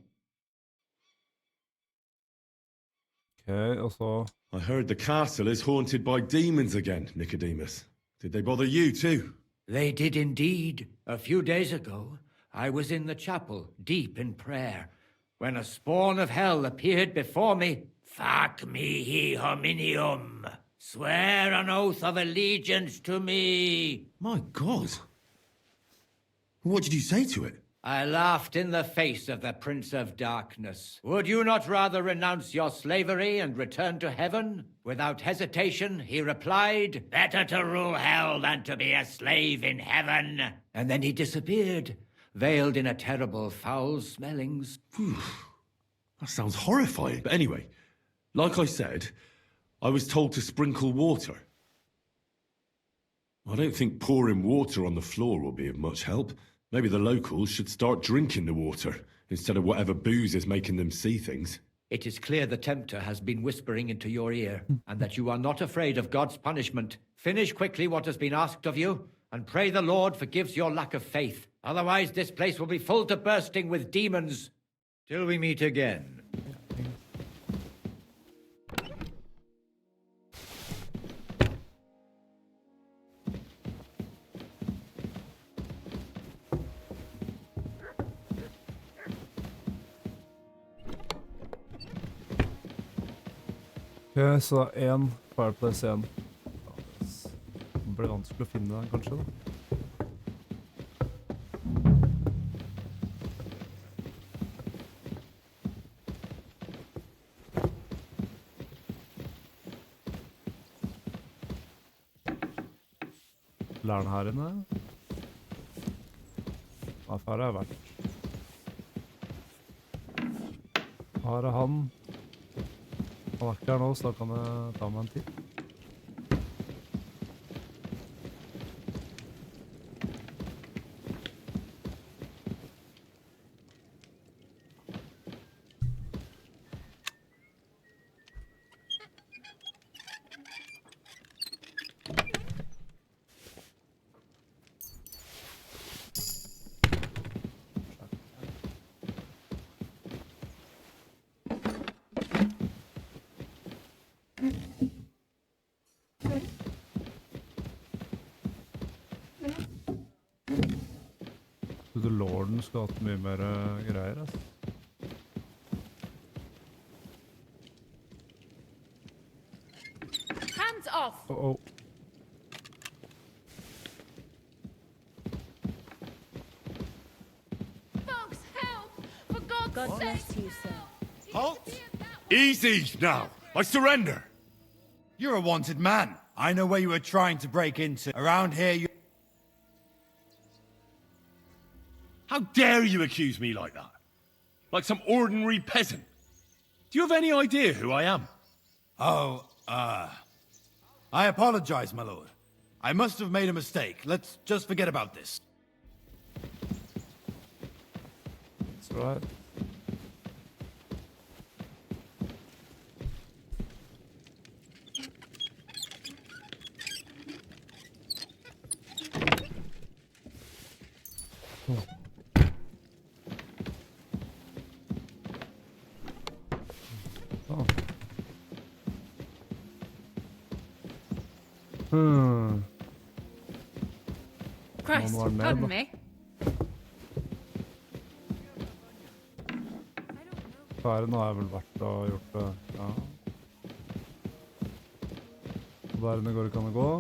Okay, also... I heard the castle is haunted by demons again, Nicodemus. Did they bother you too? They did indeed. A few days ago, I was in the chapel, deep in prayer, when a spawn of hell appeared before me. Fac mihi hominium. Swear an oath of allegiance to me. My God. What did you say to it? I laughed in the face of the Prince of Darkness. Would you not rather renounce your slavery and return to heaven? Without hesitation, he replied, "Better to rule hell than to be a slave in heaven." And then he disappeared, veiled in a terrible foul-smelling... That sounds horrifying. But anyway, like I said, I was told to sprinkle water. I don't think pouring water on the floor will be of much help. Maybe the locals should start drinking the water, instead of whatever booze is making them see things. It is clear the Tempter has been whispering into your ear, and that you are not afraid of God's punishment. Finish quickly what has been asked of you, and pray the Lord forgives your lack of faith. Otherwise, this place will be full to bursting with demons. Till we meet again. Ok, så en fireplace igjen. Det blir vanskelig å finne den, kanskje da. Læren her inne. Hva har jeg vært? Her er han. Han er ikke her nå, så da kan jeg ta meg en tid. Lorden skulle hatt mye mer greier, altså. Hands off! Oh. Folks, help! For God's God sake! bless you, sir. Halt! Easy now! I surrender! You're a wanted man. I know where you were trying to break into. Around here, you... How dare you accuse me like that? Like some ordinary peasant? Do you have any idea who I am? Oh, I apologize, my lord. I must have made a mistake. Let's just forget about this. That's right. Christ, pardon me. Færen har jeg vel vært og gjort det, ja. Og der inne går det, kan det gå.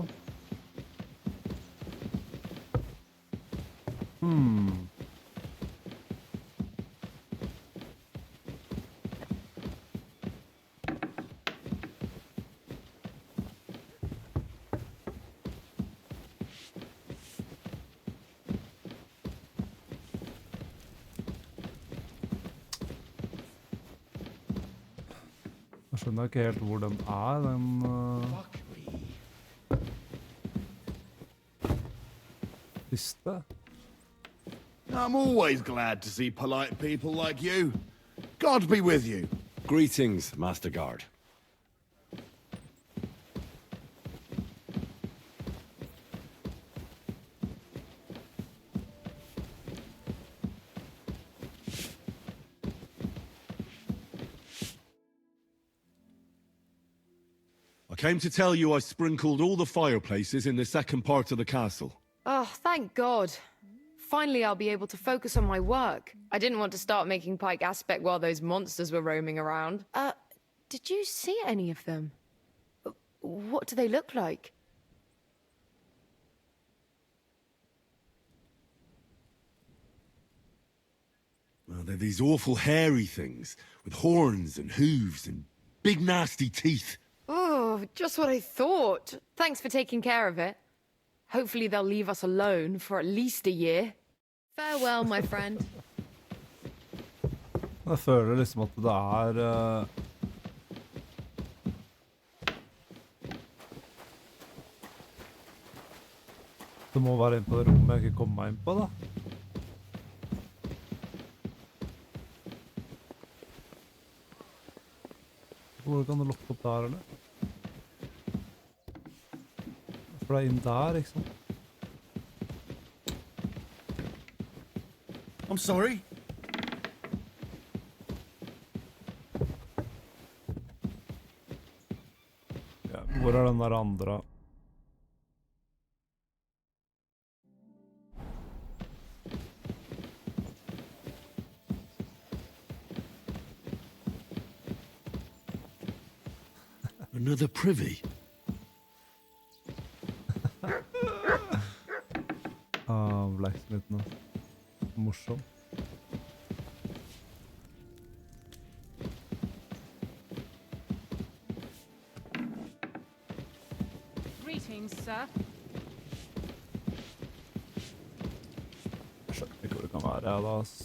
Jeg skjønner ikke helt hvor den er, den... Siste. I'm always glad to see polite people like you. God be with you. Greetings, Master Guard. I came to tell you I sprinkled all the fireplaces in the second part of the castle. Oh, thank God. Finally, I'll be able to focus on my work. I didn't want to start making Pike Aspect while those monsters were roaming around. Did you see any of them? What do they look like? Well, they're these awful hairy things, with horns and hooves and big nasty teeth. Oh, just what I thought. Thanks for taking care of it. Hopefully they'll leave us alone for at least a year. Farewell, my friend. Jeg føler liksom at det er... Det må være inn på det rommet jeg ikke kommer meg inn på, da. Hvor kan du lukke opp der, eller? For det er inn der, ikke sant? I'm sorry. er den der andre? Another privy. Blacksmithen. Morsom. Greetings, sir. Jeg skjønner ikke hvor det kan være, ja, da, ass.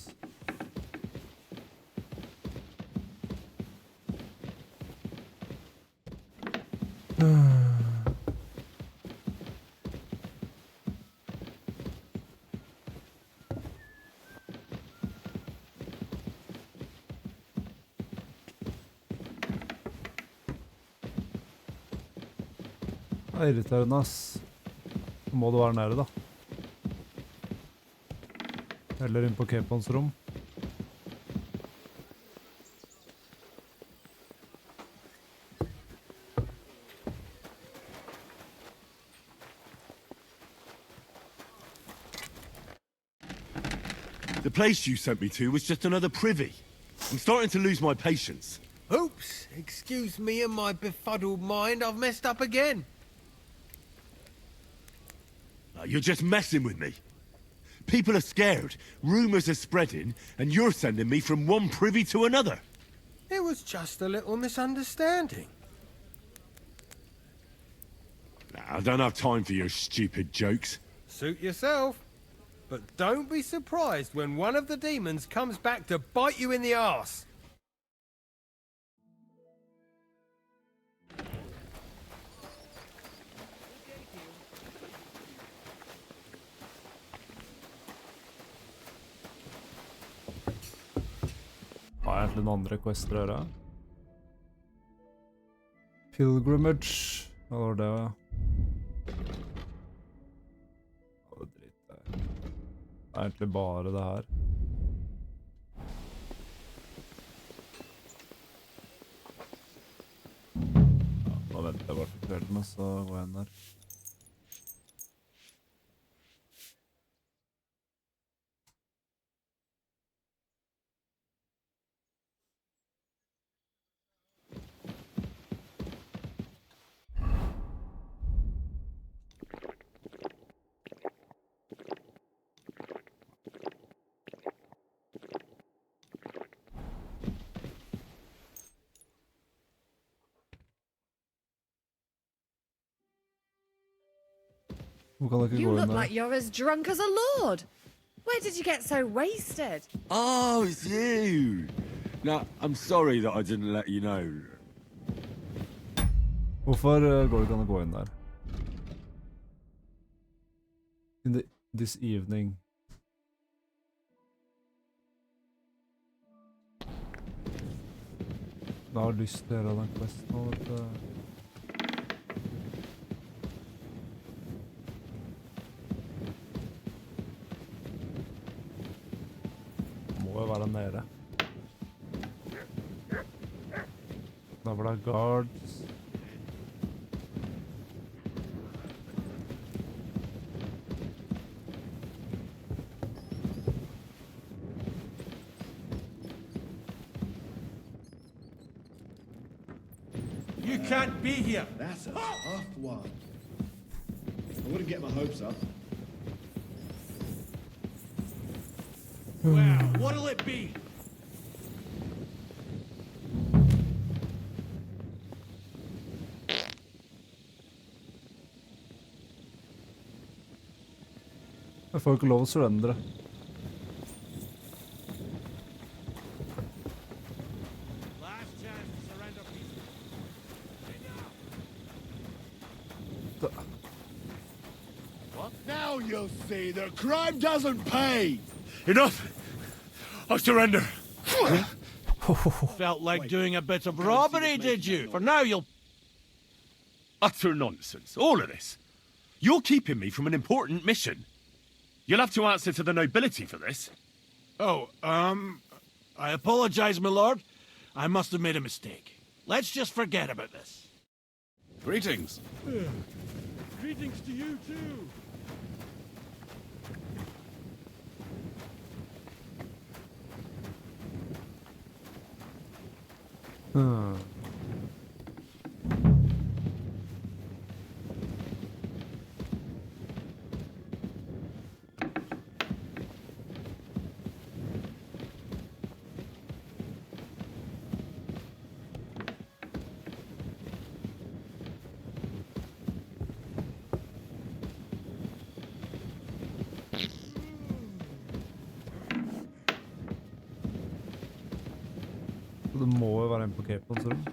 Det er irriterende, ass. Så må det være nede, da. Eller inn på Capons rom. The place you sent me to was just another privy. I'm starting to lose my patience. Oops! Excuse me and my befuddled mind, I've messed up again. You're just messing with me. People are scared, rumors are spreading, and you're sending me from one privy to another. It was just a little misunderstanding. I don't have time for your stupid jokes. Suit yourself. But don't be surprised when one of the demons comes back to bite you in the arse. Har jeg egentlig noen andre quester å gjøre? Pilgrimage. Hva var det, ja? Det driter jeg. Det er egentlig bare det her. Ja, nå venter jeg bare til kvelden, så går jeg inn der. You look like you're as drunk as a lord. Where did you get so wasted? Oh, it's you! No, I'm sorry that I didn't let you know. Hvorfor går det ikke an å gå inn der? This evening. Jeg har lyst til å gjøre den questen nå, vet du. Må jo være nede. Da var det guards. You can't be here. That's a tough one. I wouldn't get my hopes up. Well, what'll it be? Jeg får ikke lov å surrendre. Now you'll see that crime doesn't pay. Enough! I surrender. Felt like doing a bit of robbery, did you? For now you'll... Utter nonsense, all of this. You're keeping me from an important mission. You'll have to answer to the nobility for this. Oh, I apologize, my lord. I must have made a mistake. Let's just forget about this. Greetings. Greetings to you too. Det må jo være en på Capons rom.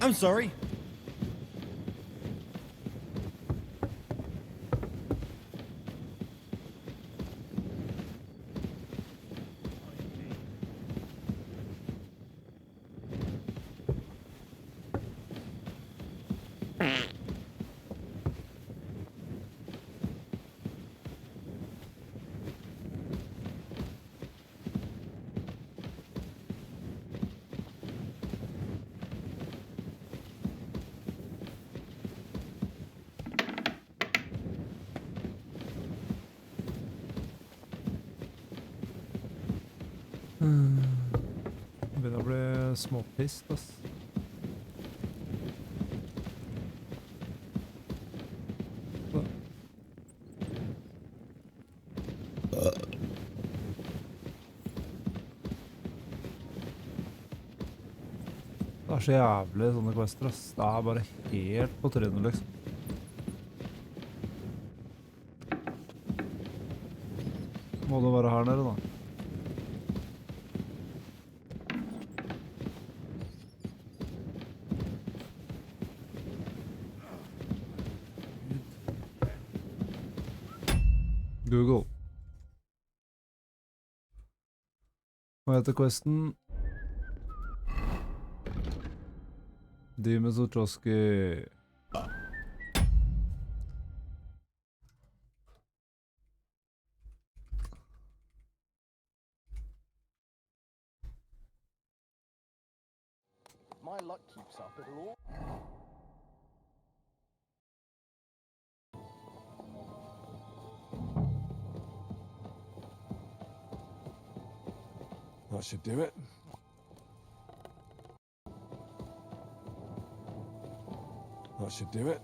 I'm sorry. Begynner å bli småpist, ass. Det er så jævlig sånne quester, ass. Det er bare helt på trynet, liksom. Må det være her nede, da? Google. Hva heter questen? Demons Otroski. My luck keeps up, it'll all... That should do it. That should do it.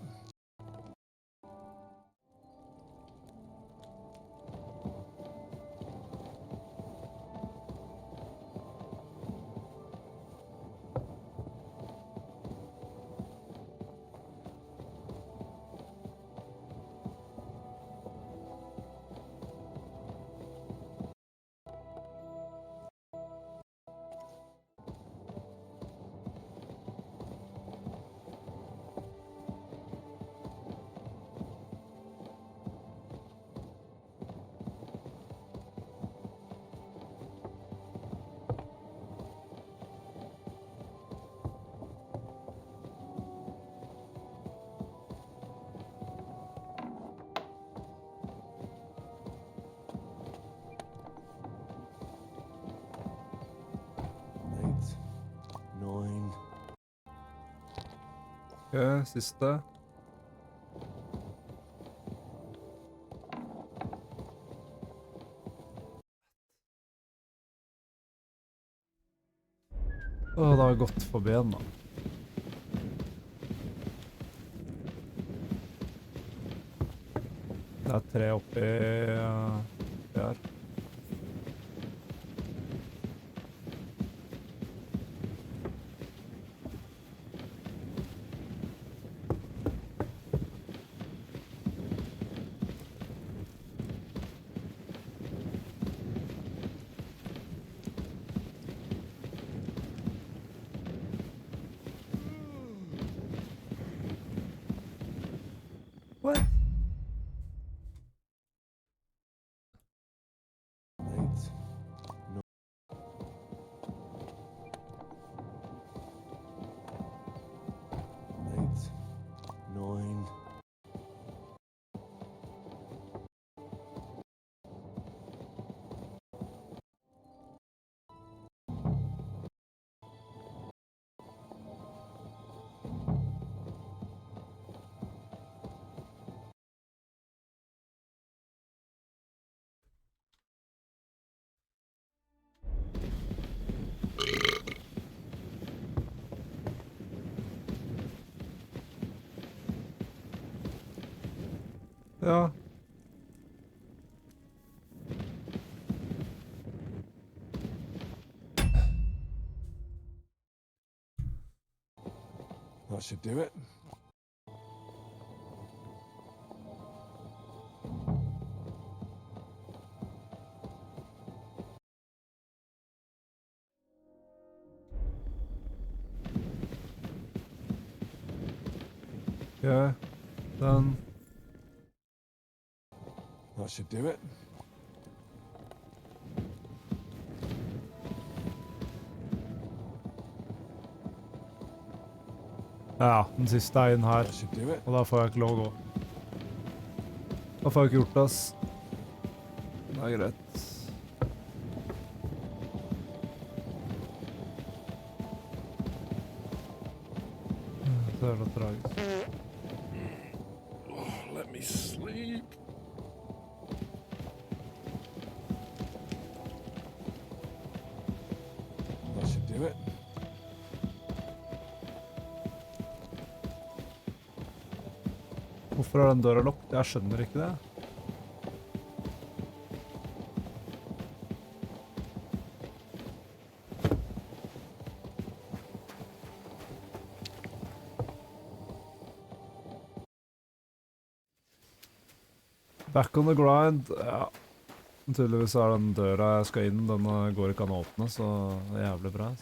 Ok, siste. Åh, det har gått forbi en da. Det er 3 oppi her. What? Ja. That should do it. Okay. Done. That should do it. Ja, den siste er inn her. Og da får jeg ikke lov å gå. Da får jeg ikke gjort det, ass. Det er greit. Det er så tragisk. Let me sleep. That should do it. Hvorfor er den døra lukket? Jeg skjønner ikke det. Back on the grind, ja. Tydeligvis er den døra jeg skal inn, den går ikke an å åpne, så det er jævlig bra.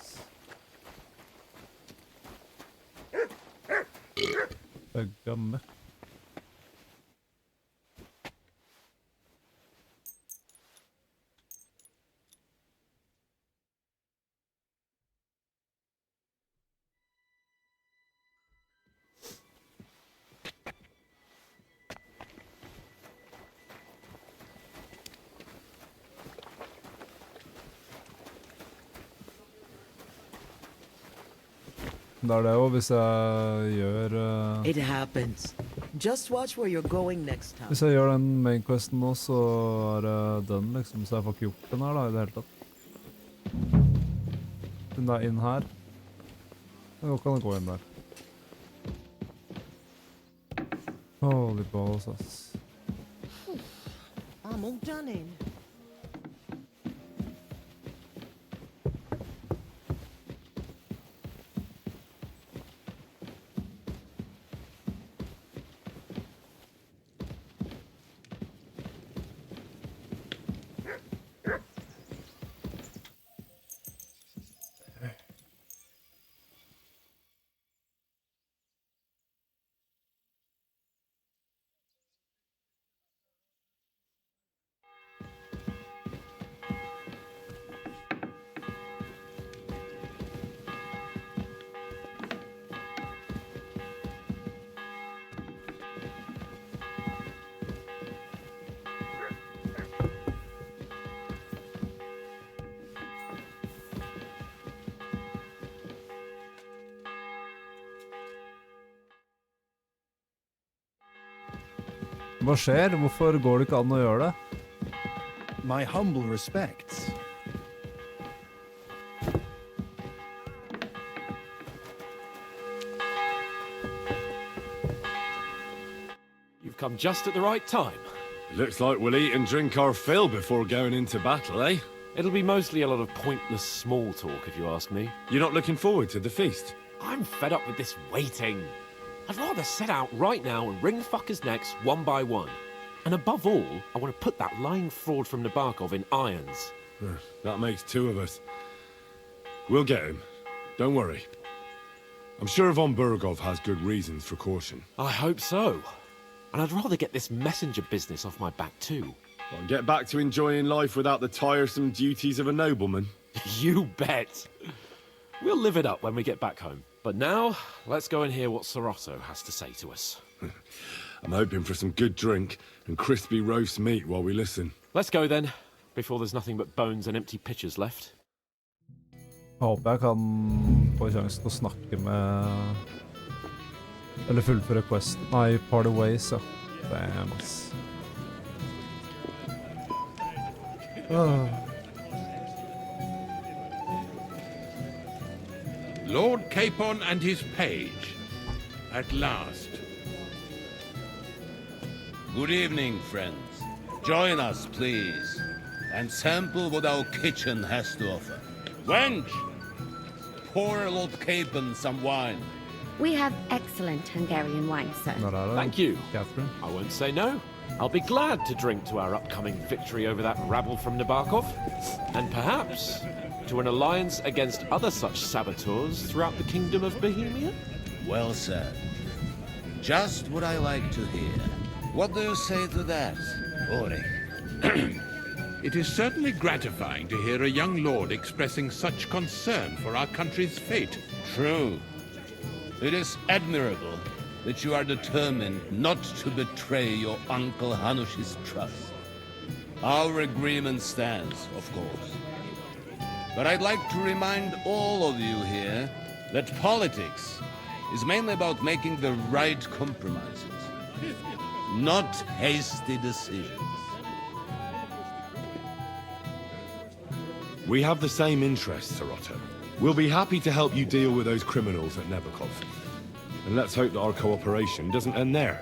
Bøgga møkk. Det er det også, hvis jeg gjør... It happens. Just watch where you're going next time. Hvis jeg gjør den main questen nå, så er det den liksom, så jeg får ikke gjort den her da, i det hele tatt. Den er inn her. Nå kan jeg gå inn der. Holy balls, ass. I'm all done in. Hva skjer? Hvorfor går det ikke an å gjøre det? My humble respects. You've come just at the right time. Looks like we'll eat and drink our fill before going into battle, eh? It'll be mostly a lot of pointless small talk, if you ask me. You're not looking forward to the feast? I'm fed up with this waiting. I'd rather set out right now and wring fuckers' necks one by one. And above all, I want to put that lying fraud from Nabokov in irons. That makes two of us. We'll get him. Don't worry. I'm sure Von Burgov has good reasons for caution. I hope so. And I'd rather get this messenger business off my back too. I'll get back to enjoying life without the tiresome duties of a nobleman. You bet. We'll live it up when we get back home. But now, let's go and hear what Sorotto has to say to us. I'm hoping for some good drink and crispy roast meat while we listen. Let's go then, before there's nothing but bones and empty pitchers left. Jeg håper jeg kan få sjansen til å snakke med... Eller fullføre questen. Nei, Part of Ways, ja. Damn, ass. Lord Capon and his page. At last. Good evening, friends. Join us, please, and sample what our kitchen has to offer. Wench! Pour Lord Capon some wine. We have excellent Hungarian wine, sir. Thank you. Catherine. I won't say no. I'll be glad to drink to our upcoming victory over that rabble from Nabokov, and perhaps to an alliance against other such saboteurs throughout the Kingdom of Bohemia. Well said. Just what I like to hear. What do you say to that, Ulrich? It is certainly gratifying to hear a young lord expressing such concern for our country's fate. True. It is admirable that you are determined not to betray your Uncle Hanush's trust. Our agreement stands, of course. But I'd like to remind all of you here that politics is mainly about making the right compromises, not hasty decisions. We have the same interests, Sir Otto. We'll be happy to help you deal with those criminals at Nebokov. And let's hope that our cooperation doesn't end there.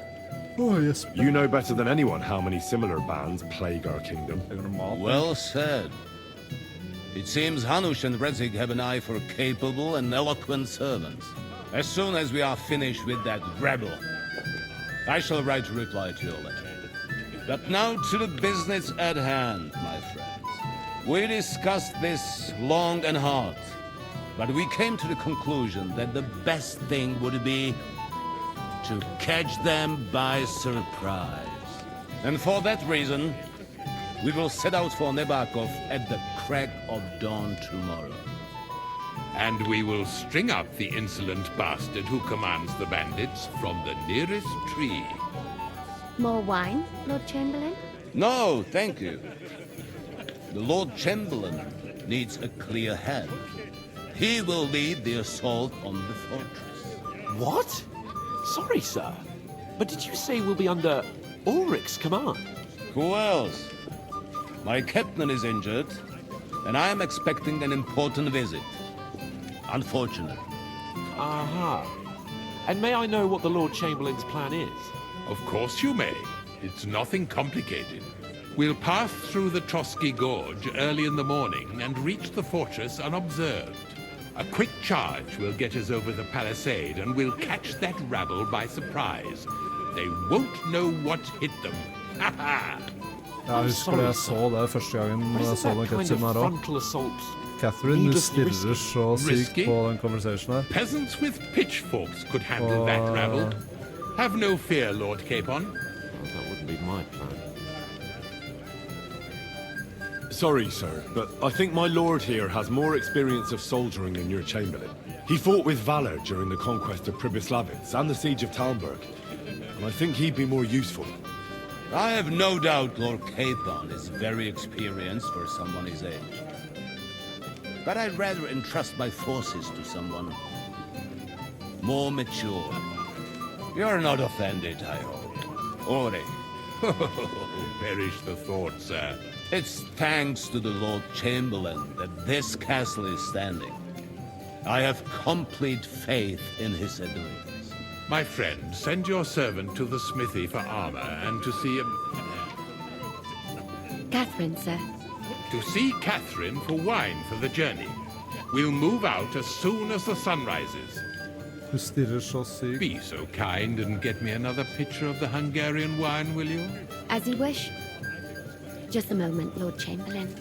Oh, yes. You know better than anyone how many similar bands plague our kingdom. Well said. It seems Hanush and Rezig have an eye for capable and eloquent servants. As soon as we are finished with that rabble, I shall write a reply to your letter. But now to the business at hand, my friends. We discussed this long and hard, but we came to the conclusion that the best thing would be to catch them by surprise. And for that reason, we will set out for Nebokov at the crack of dawn tomorrow. And we will string up the insolent bastard who commands the bandits from the nearest tree. More wine, Lord Chamberlain? No, thank you. The Lord Chamberlain needs a clear head. He will lead the assault on the fortress. What? Sorry, sir. But did you say we'll be under Ulrich's command? Who else? My captain is injured, and I am expecting an important visit. Unfortunate. Aha. And may I know what the Lord Chamberlain's plan is? Of course you may. It's nothing complicated. We'll pass through the Trotsky Gorge early in the morning and reach the fortress unobserved. A quick charge will get us over the palisade and we'll catch that rabble by surprise. They won't know what hit them. Ha ha! Jeg husker da jeg så det første gangen jeg så den cutscenen her også. Catherine stirrer så sykt på den conversationen her. Peasants with pitchforks could handle that rabble. Have no fear, Lord Capon. Well, that wouldn't be my plan. Sorry, sir, but I think my lord here has more experience of soldiering than your chamberlain. He fought with valor during the conquest of Pribyslavitz and the siege of Talmberg, and I think he'd be more useful. I have no doubt Lord Capon is very experienced for someone his age. But I'd rather entrust my forces to someone more mature. You're not offended, I hope. Ori. Perish the thought, sir. It's thanks to the Lord Chamberlain that this castle is standing. I have complete faith in his abilities. My friend, send your servant to the smithy for armor and to see Catherine, sir. To see Catherine for wine for the journey. We'll move out as soon as the sun rises. Du stirrer så sykt. Be so kind and get me another pitcher of the Hungarian wine, will you? As you wish. Just a moment, Lord Chamberlain.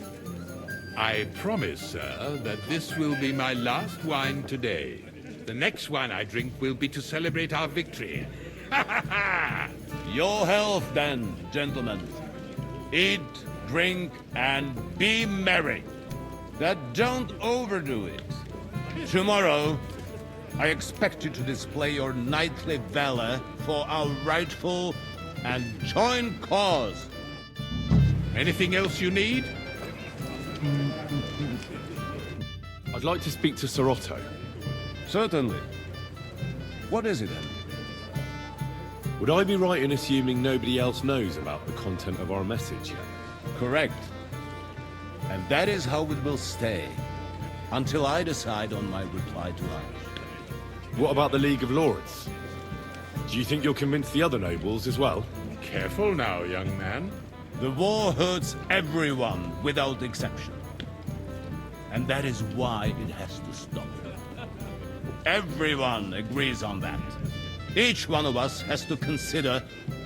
I promise, sir, that this will be my last wine today. The next wine I drink will be to celebrate our victory. Ha ha ha! Your health, then, gentlemen. Eat, drink, and be merry. But don't overdo it. Tomorrow, I expect you to display your knightly valor for our rightful and joint cause. Anything else you need? I'd like to speak to Sir Otto. Certainly. What is it, then? Would I be right in assuming nobody else knows about the content of our message yet? Correct. And that is how it will stay, until I decide on my reply to Hanush. What about the League of Lords? Do you think you'll convince the other nobles as well? Careful now, young man. The war hurts everyone without exception. And that is why it has to stop. Everyone agrees on that. Each one of us has to consider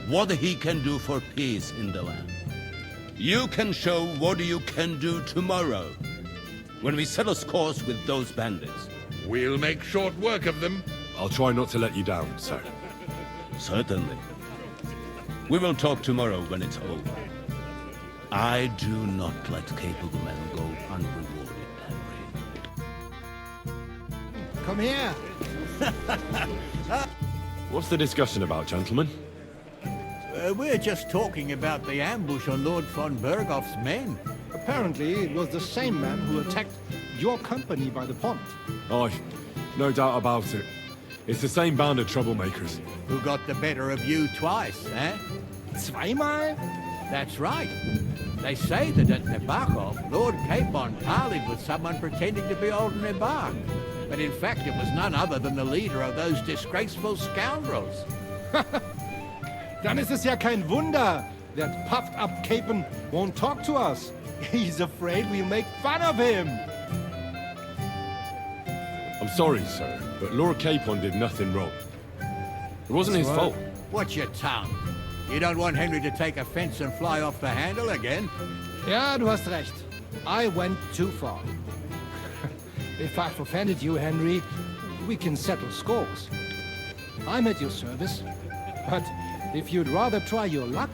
what he can do for peace in the land. You can show what you can do tomorrow, when we settle scores with those bandits. We'll make short work of them. I'll try not to let you down, sir. Certainly. We will talk tomorrow when it's over. I do not let capable men go unrewarded, Henry. Come here. What's the discussion about, gentlemen? We're just talking about the ambush on Lord von Berghoff's men. Apparently, it was the same man who attacked your company by the pond. Aye, no doubt about it. It's the same band of troublemakers. Who got the better of you twice, eh? Zweimal? That's right. They say that at Nebachov, Lord Capon parleyed with someone pretending to be old Nebar. But in fact, it was none other than the leader of those disgraceful scoundrels. Dann ist es ja kein Wunder that puffed-up Capon won't talk to us. He's afraid we'll make fun of him. I'm sorry, sir, but Lord Capon did nothing wrong. It wasn't his fault. Watch your tongue. You don't want Henry to take offense and fly off the handle again. Ja, du hast recht. I went too far. If I've offended you, Henry, we can settle scores. I'm at your service. But if you'd rather try your luck,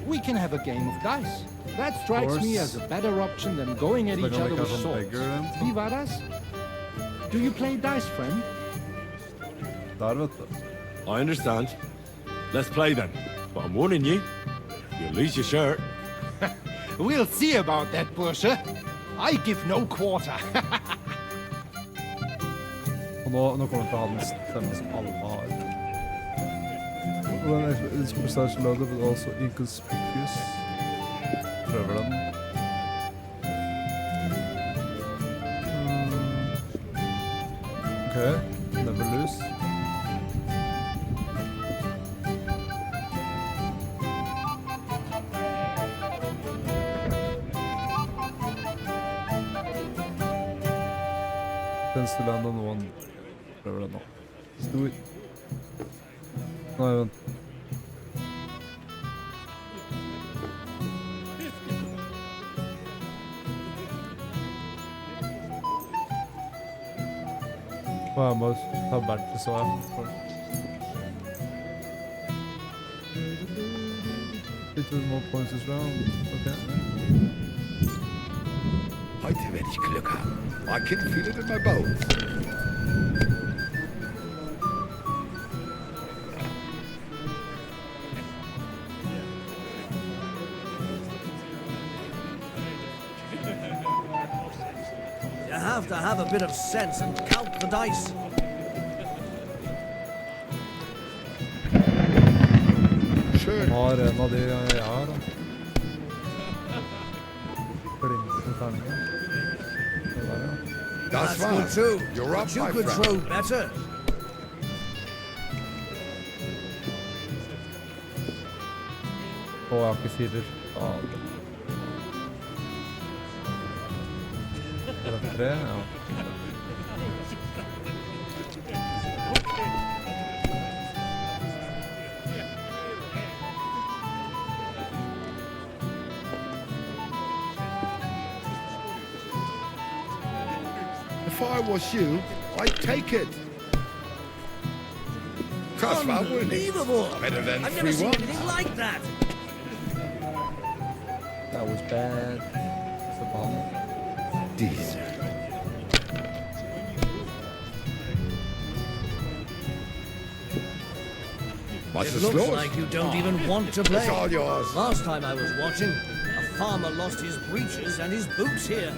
we can have a game of dice. That strikes me as a better option than going at each other with swords. Wie war das? Do you play dice, friend? I understand. Let's play then. But I'm warning you, you'll lose your shirt. We'll see about that, Bursche. I give no quarter. Og nå kommer det til å ha den stemmen som alle har. When it's precise loaded but also inconspicuous. Prøver den. Okay, never lose. Tends to land on one. Prøver den nå. Stor. Nei, vent. Jeg må ta Bernt så jeg. Bit more points this round. Okay. Heute werde ich Glück haben. I can feel it in my bones. You have to have a bit of sense and count the dice. Har en av de jeg har da. Glimte terninger. Det der, ja. That's good too. You're up, you my could friend. throw better. Jeg har ikke firer. Det er 3, ja. If I was you, I'd take it. Trust me, Unbelievable! Better than I've never seen 3-1. anything like that. That was bad. That's a bomb. Decent. It looks like you don't even want to play. It's all yours. Last time I was watching, a farmer lost his breeches and his boots here.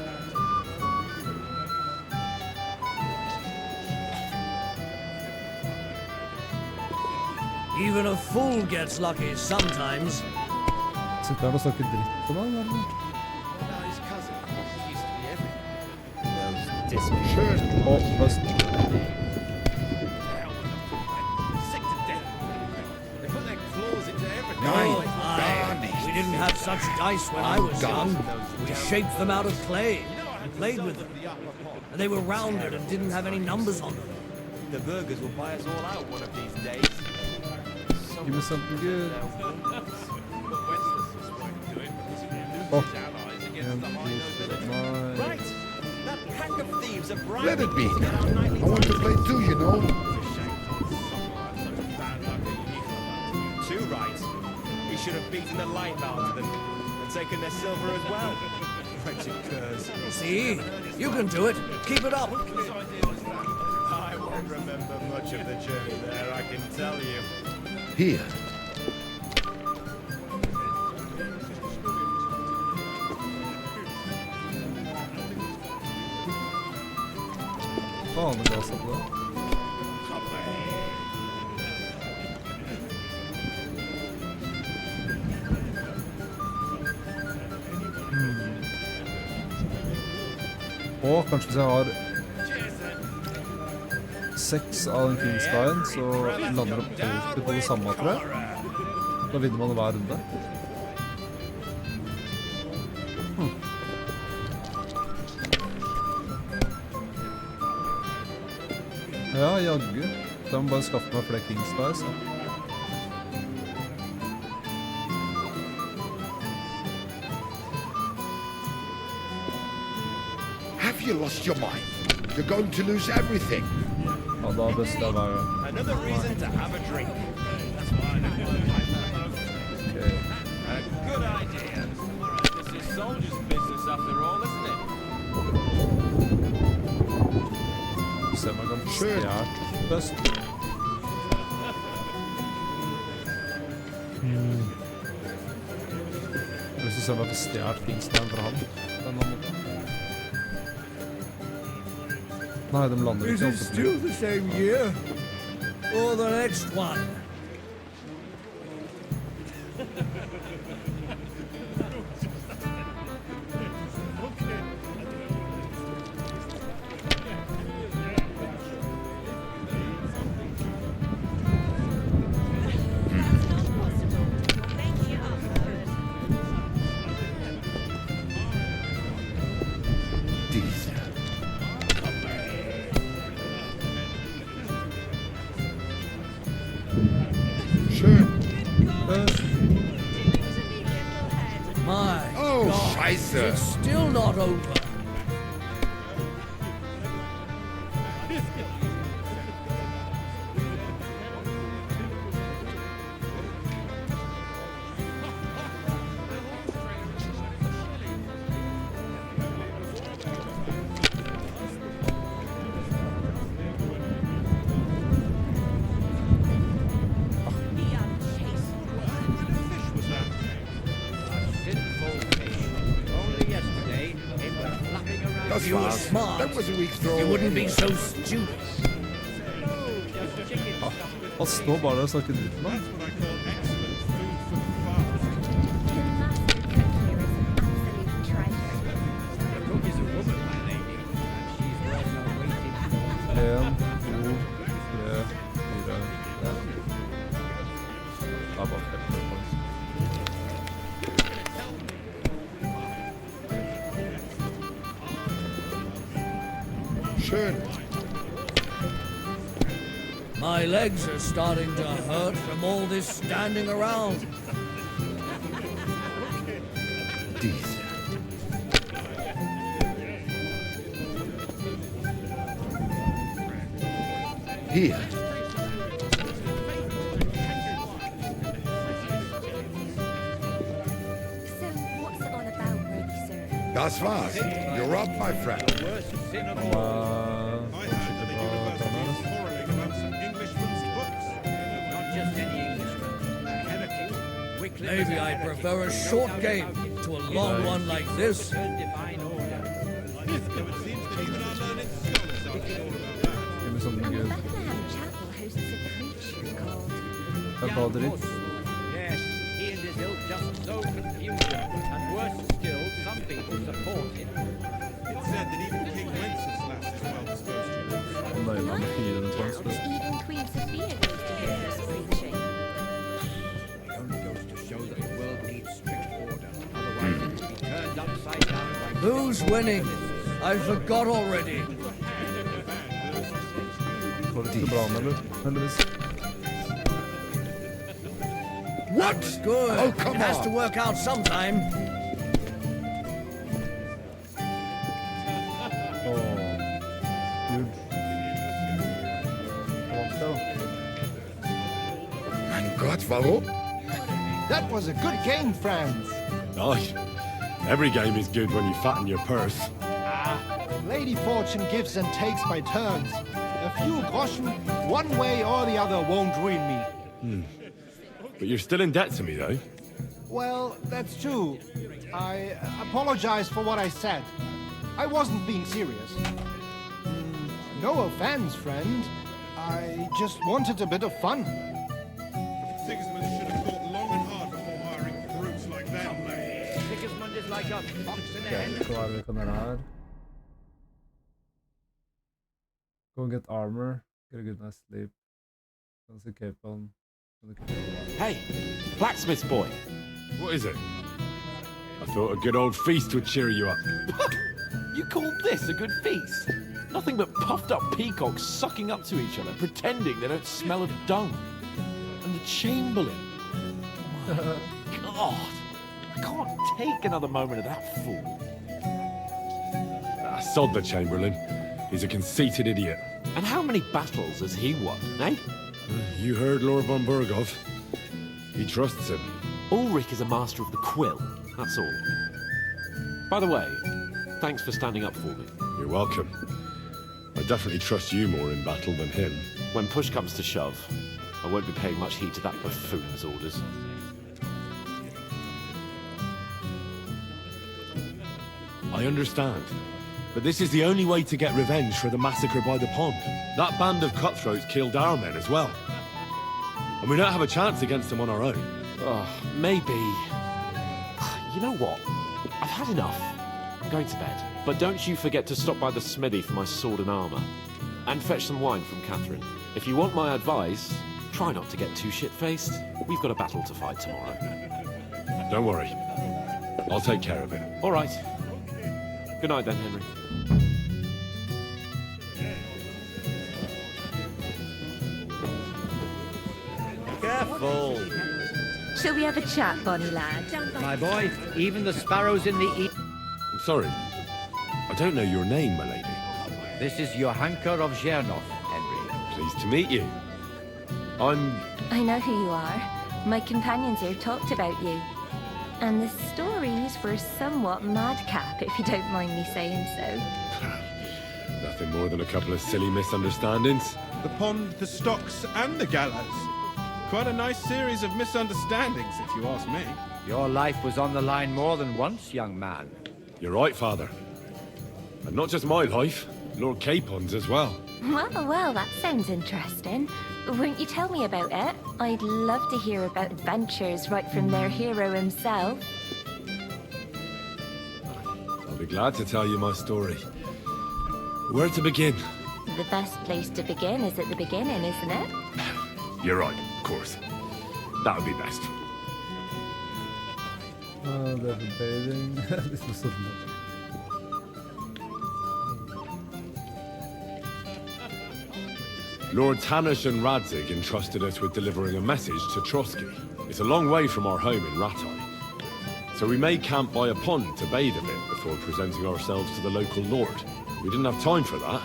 Even a fool gets lucky sometimes. Sitter her og snakker dritt på meg, eller? Sure. Først. We didn't have such dice when I was young. We shaped them out of clay and played with them. And they were rounded and didn't have any numbers on them. The burgers will buy us all out one of these days. Give me something good. Oh. Right. That pack of thieves are bribing. Let it be. I want to play too, you know. Too right. He should have beaten the life out of them and taken their silver as well. Wretched curs. See? You can do it. Keep it up. I won't remember much of the journey there, I can tell you. Here. Faen, det ga seg bra. Og kanskje hvis jeg har 6 av den Kingstein, så lander det alltid på det samme, tror jeg. Da vinner man hver runde. Ja, jaggu. Da må jeg bare skaffe meg flere Kingstein, så. Have you lost your mind? You're going to lose everything. Ja, da best jeg hver gang. Another reason to have a drink. Okay. A good idea. This is soldier's business after all, isn't it? Se om jeg kan stjert best. Hvis du ser om jeg får stjert Kingstein fra han. Den måten. Nei, de lander ikke. Is it still the same year? Or the next one? My God, Scheiße. it's still not over. That's If you were fast. smart, That was a weak throw. you wouldn't be so stupid. Han står bare og snakker ut med meg. En, to, tre, fire, fem. Det er bare 5 points. Schön. My legs are starting to hurt from all this standing around. Here. So, what's it all about, Ruby, sir? Das war's. You're up, my friend. Maybe I prefer a short game to a long one like this. Give me something good. Bethlehem Chapel hosts a preacher called... Jeg bader litt. Yes, he and his ilk just so confusion, and worse still, some people support him. It's said that even King Wenceslas is well disposed to. Han nøyer meg med 4 points. Even Queen Sophia goes to hear this preaching. It only goes to show that the world needs strict Who's winning? I forgot already. Går det inte bra med det, heldigvis. What? Good. Oh, come It has on. to work out sometime. Gud. Mein Gott, warum? That was a good game, friends. Aye. Every game is good when you fatten your purse. Lady Fortune gives and takes by turns. A few groschen, one way or the other won't ruin me. But you're still in debt to me, though. Well, that's true. I apologize for what I said. I wasn't being serious. No offense, friend. I just wanted a bit of fun. Sigismund should have thought long and hard before hiring brutes like them. Sigismund is like a fox in a Okay, hen. så vi kan göra här. Go and get armor. Get a good night's sleep. Let's see cape on. Hey, blacksmith's boy. What is it? I thought a good old feast would cheer you up. You call this a good feast? Nothing but puffed up peacocks sucking up to each other, pretending they don't smell of dung. And the Chamberlain. Oh my God. I can't take another moment of that fool. Sod the Chamberlain. He's a conceited idiot. And how many battles has he won, eh? You heard Lord von Burgov. He trusts him. Ulrich is a master of the quill, that's all. By the way, thanks for standing up for me. You're welcome. I definitely trust you more in battle than him. When push comes to shove, I won't be paying much heed to that buffoon's orders. I understand. But this is the only way to get revenge for the massacre by the pond. That band of cutthroats killed our men as well. And we don't have a chance against them on our own. Oh, maybe. You know what? I've had enough. I'm going to bed. But don't you forget to stop by the smithy for my sword and armor. And fetch some wine from Catherine. If you want my advice, try not to get too shit-faced. We've got a battle to fight tomorrow. Don't worry. I'll take care of it. All right. Good night then, Henry. Careful. Shall we have a chat, Bonnie lad? My boy, even the sparrows in the I'm sorry. I don't know your name, my lady. This is Johanka of Zhernov, Henry. Pleased to meet you. I know who you are. My companions here talked about you. And the stories were somewhat madcap, if you don't mind me saying so. Nothing more than a couple of silly misunderstandings. The pond, the stocks, and the gallows. Quite a nice series of misunderstandings, if you ask me. Your life was on the line more than once, young man. You're right, Father. And not just my life, Lord Capon's as well. Well, that sounds interesting. Won't you tell me about it? I'd love to hear about adventures right from their hero himself. I'll be glad to tell you my story. Where to begin? The best place to begin is at the beginning, isn't it? You're right, of course. That would be best. Oh, they're bathing. This was so lovely. Lord Tanish and Radzig entrusted us with delivering a message to Trotsky. It's a long way from our home in Ratai. So we made camp by a pond to bathe a bit before presenting ourselves to the local lord. We didn't have time for that,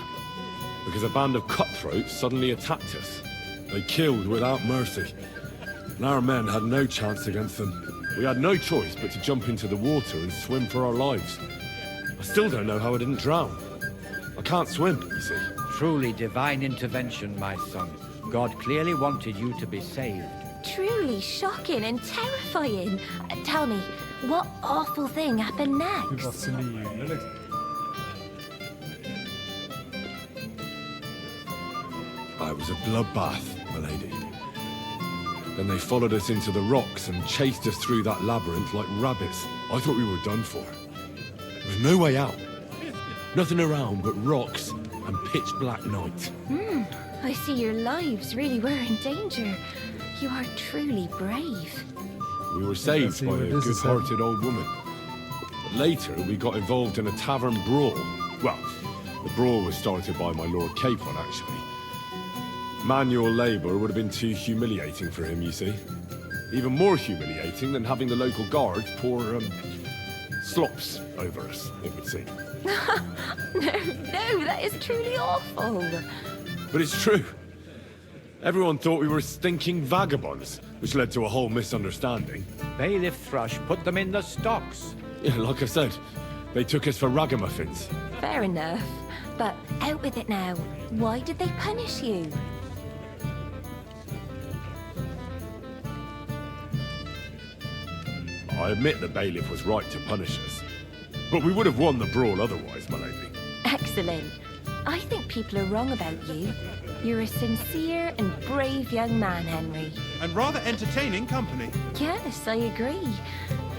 because a band of cutthroats suddenly attacked us. They killed without mercy, and our men had no chance against them. We had no choice but to jump into the water and swim for our lives. I still don't know how I didn't drown. I can't swim, you see. Truly divine intervention, my son. God clearly wanted you to be saved. Truly shocking and terrifying. Tell me, what awful thing happened next? It was a bloodbath, my lady. Then they followed us into the rocks and chased us through that labyrinth like rabbits. I thought we were done for. There was no way out. Nothing around but rocks and pitch black night. I see your lives really were in danger. You are truly brave. We were saved by a good-hearted old woman. But later, we got involved in a tavern brawl. Well, the brawl was started by my Lord Capon, actually. Manual labour would have been too humiliating for him, you see. Even more humiliating than having the local guards pour, slops over us, it would seem. No, that is truly awful. But it's true. Everyone thought we were stinking vagabonds, which led to a whole misunderstanding. Bailiff Thrush put them in the stocks. Yeah, like I said, they took us for ragamuffins. Fair enough. But out with it now. Why did they punish you? I admit the bailiff was right to punish us. But we would have won the brawl otherwise, my lady. Excellent. I think people are wrong about you. You're a sincere and brave young man, Henry. And rather entertaining company. Yes, I agree.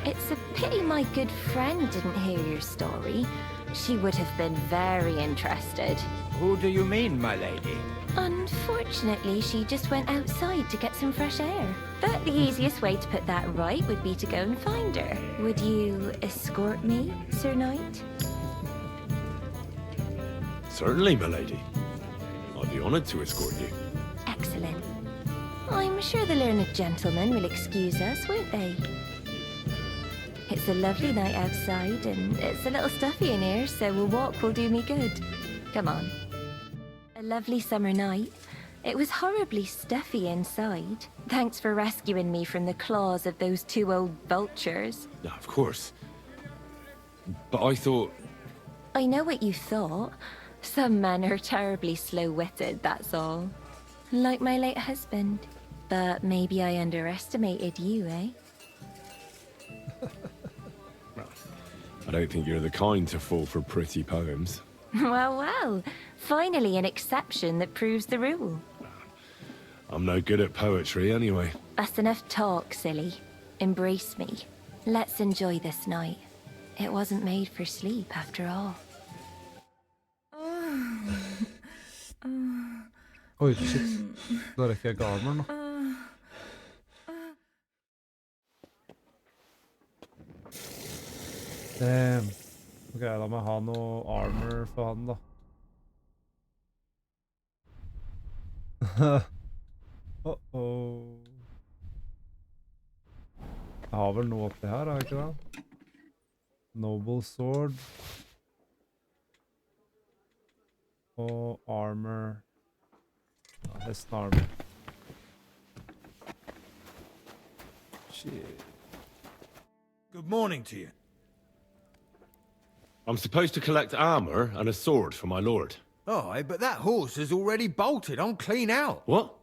It's a pity my good friend didn't hear your story. She would have been very interested. Who do you mean, my lady? Unfortunately, she just went outside to get some fresh air. But the easiest way to put that right would be to go and find her. Would you escort me, Sir Knight? Certainly, my lady. I'd be honored to escort you. Excellent. I'm sure the learned gentlemen will excuse us, won't they? It's a lovely night outside, and it's a little stuffy in here, so a walk will do me good. Come on. A lovely summer night. It was horribly stuffy inside. Thanks for rescuing me from the claws of those two old vultures. Yeah, of course. But I thought... I know what you thought. Some men are terribly slow-witted, that's all. Like my late husband. But maybe I underestimated you, eh? I don't think you're the kind to fall for pretty poems. Well. Finally an exception that proves the rule. I'm no good at poetry anyway. That's enough talk, silly. Embrace me. Let's enjoy this night. It wasn't made for sleep, after all. Oi, shit. Da rekker jeg ikke armor nå. Ok, da må jeg ha noe armor for han, da. Jeg har vel noe oppi her, har jeg ikke det? Noble sword. Og armor. Ja, hesten armor. Shit. Good morning to you. I'm supposed to collect armor and a sword for my lord. Aye, but that horse has already bolted. I'm clean out. What?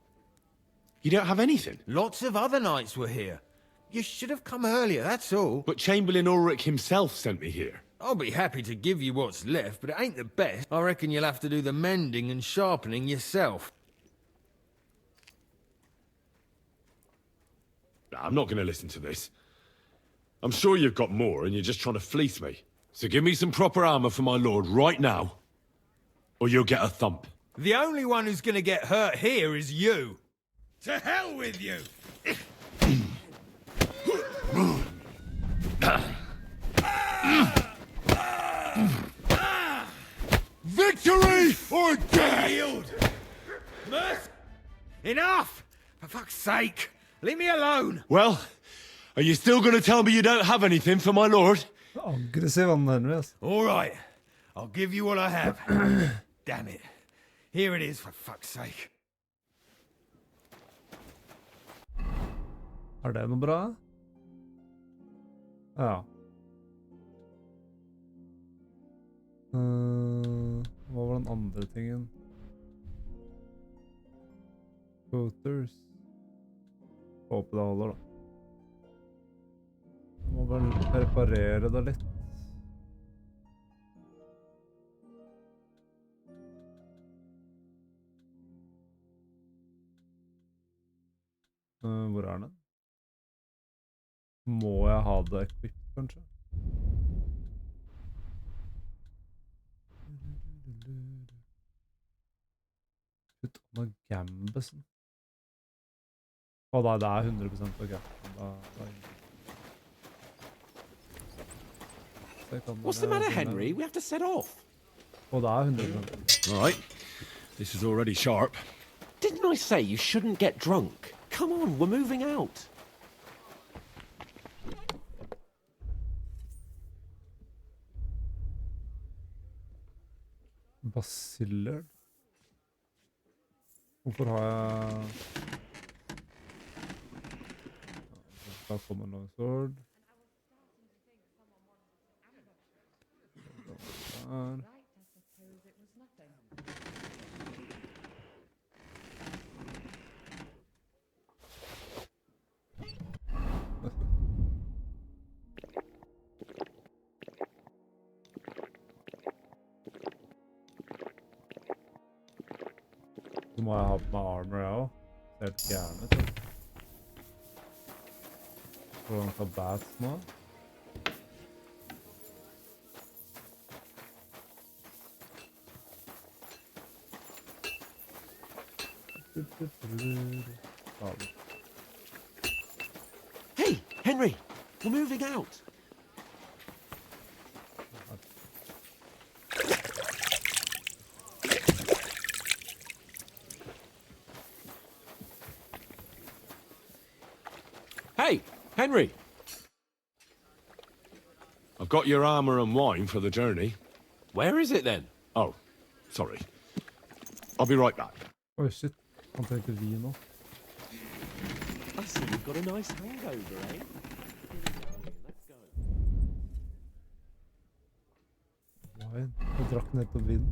You don't have anything? Lots of other knights were here. You should have come earlier, that's all. But Chamberlain Ulrich himself sent me here. I'll be happy to give you what's left, but it ain't the best. I reckon you'll have to do the mending and sharpening yourself. I'm not going to listen to this. I'm sure you've got more and you're just trying to fleece me. So give me some proper armor for my lord right now, or you'll get a thump. The only one who's gonna get hurt here is you. To hell with you! Victory or death! Yield! Mercy! Enough! For fuck's sake! Leave me alone! Well, are you still going to tell me you don't have anything for my lord? Aggressiv han Henry, altså. All right. I'll give you what I have. Damn it. Here it is, for fuck's sake. Er det noe bra? Ja. Hva var den andre tingen? Torturs. Håper det holder, da. Jeg må vel reparere det litt. Hvor er den? Må jeg ha det equipped, kanskje? Putt on Gambesen. Å nei, det er 100% ok. What's the matter, Henry? We have to set off. Og det 100%. All right. This is already sharp. Didn't I say you shouldn't get drunk? Come on, we're moving out. Basiller. Hvorfor har jeg... Da kommer noe sword. Der. Så må jeg ha på meg armor jeg også. Det er helt gjerne til. Hvordan ta bats nå? Hey, Henry, we're moving out. Hey, Henry. I've got your armor and wine for the journey. Where is it then? Oh, sorry. I'll be right back. Oi, shit. Han trengte vin nå. I see you've got a nice hangover, eh? Let's go. Wine. Jeg drakk nettopp vin.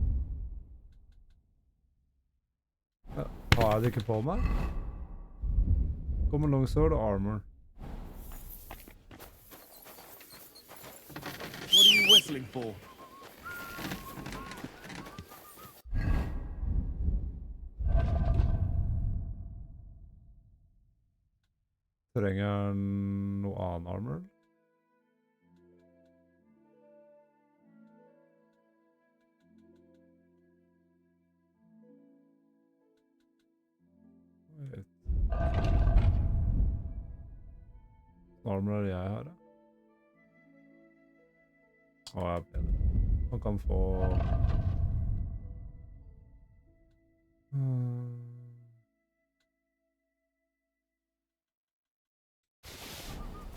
Ja, har jeg det ikke på meg? Kommer longsword og armor. What are you whistling for? Trenger jeg noe annen armor? Armor er det jeg har, da? Å, jeg er bedre. Man kan få...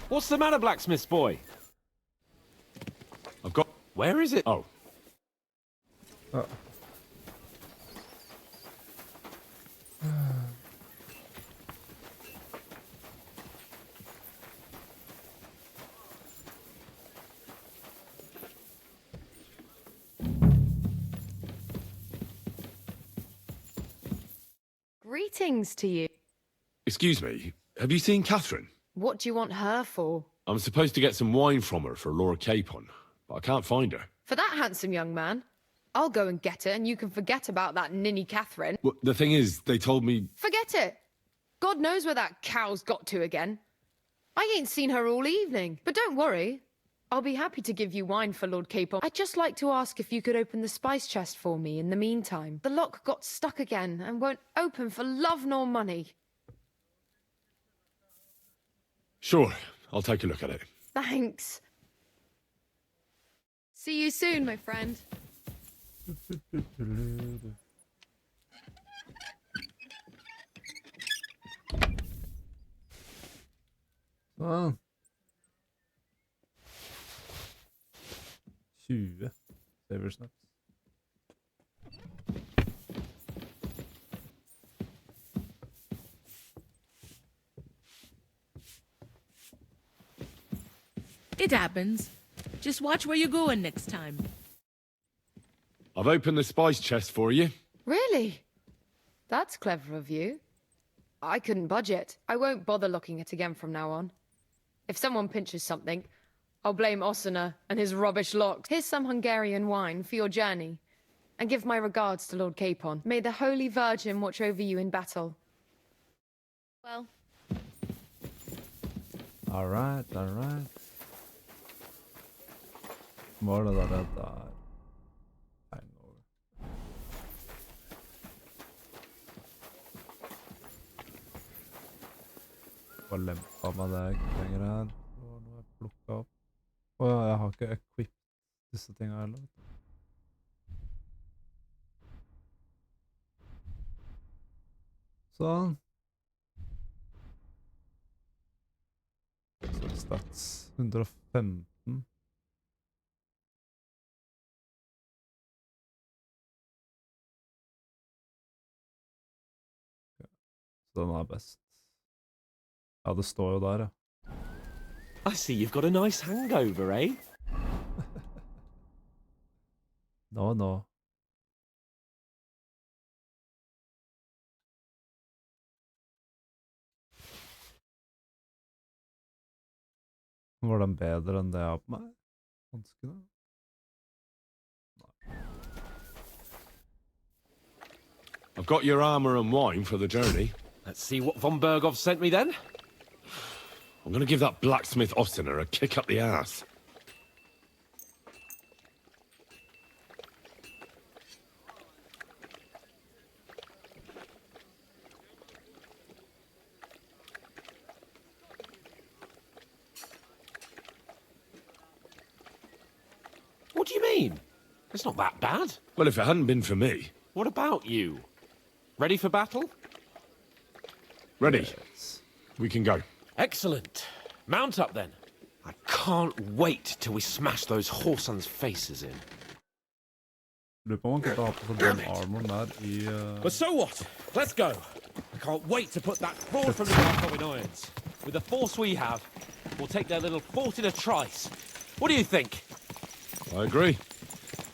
What's the matter, blacksmith's boy? I've got... Where is it? Oh. Greetings to you. Excuse me, have you seen Catherine? What do you want her for? I'm supposed to get some wine from her for Laura Capon, but I can't find her. For that handsome young man? I'll go and get her, and you can forget about that ninny Catherine. Well, the thing is, they told me... Forget it! God knows where that cow's got to again. I ain't seen her all evening. But don't worry. I'll be happy to give you wine for Lord Capon. I'd just like to ask if you could open the spice chest for me in the meantime. The lock got stuck again and won't open for love nor money. Sure, I'll take a look at it. Thanks. See you soon, my friend. Sånn. 20 saver snaps. It happens. Just watch where you're going next time. I've opened the spice chest for you. Really? That's clever of you. I couldn't budget. I won't bother locking it again from now on. If someone pinches something, I'll blame Osuna and his rubbish locks. Here's some Hungarian wine for your journey. And give my regards to Lord Capon. May the Holy Virgin watch over you in battle. Well. Alright, alright. Var det der der? Hangover. Bare lempa meg det jeg ikke trenger her. Det var noe jeg plukket opp. Åja, jeg har ikke equip disse tingene jeg har lagd. Sånn. Så stats 115. Så den er best. Ja, det står jo der, ja. I see you've got a nice hangover, eh? No, no. Var den bedre enn det jeg har på meg? Hanskene? I've got your armor and wine for the journey. Let's see what von Berghoff sent me then. I'm gonna give that blacksmith Ossiner a kick up the ass. What do you mean? It's not that bad. Well, if it hadn't been for me. What about you? Ready for battle? Ready. Yes. We can go. Excellent. Mount up then. I can't wait till we smash those whoresons' faces in. Lurer på om man kan ta på den armoren der I... But so what? Let's go. I can't wait to put that fraud from the Dark in irons. With the force we have, we'll take their little fort in a trice. What do you think? I agree.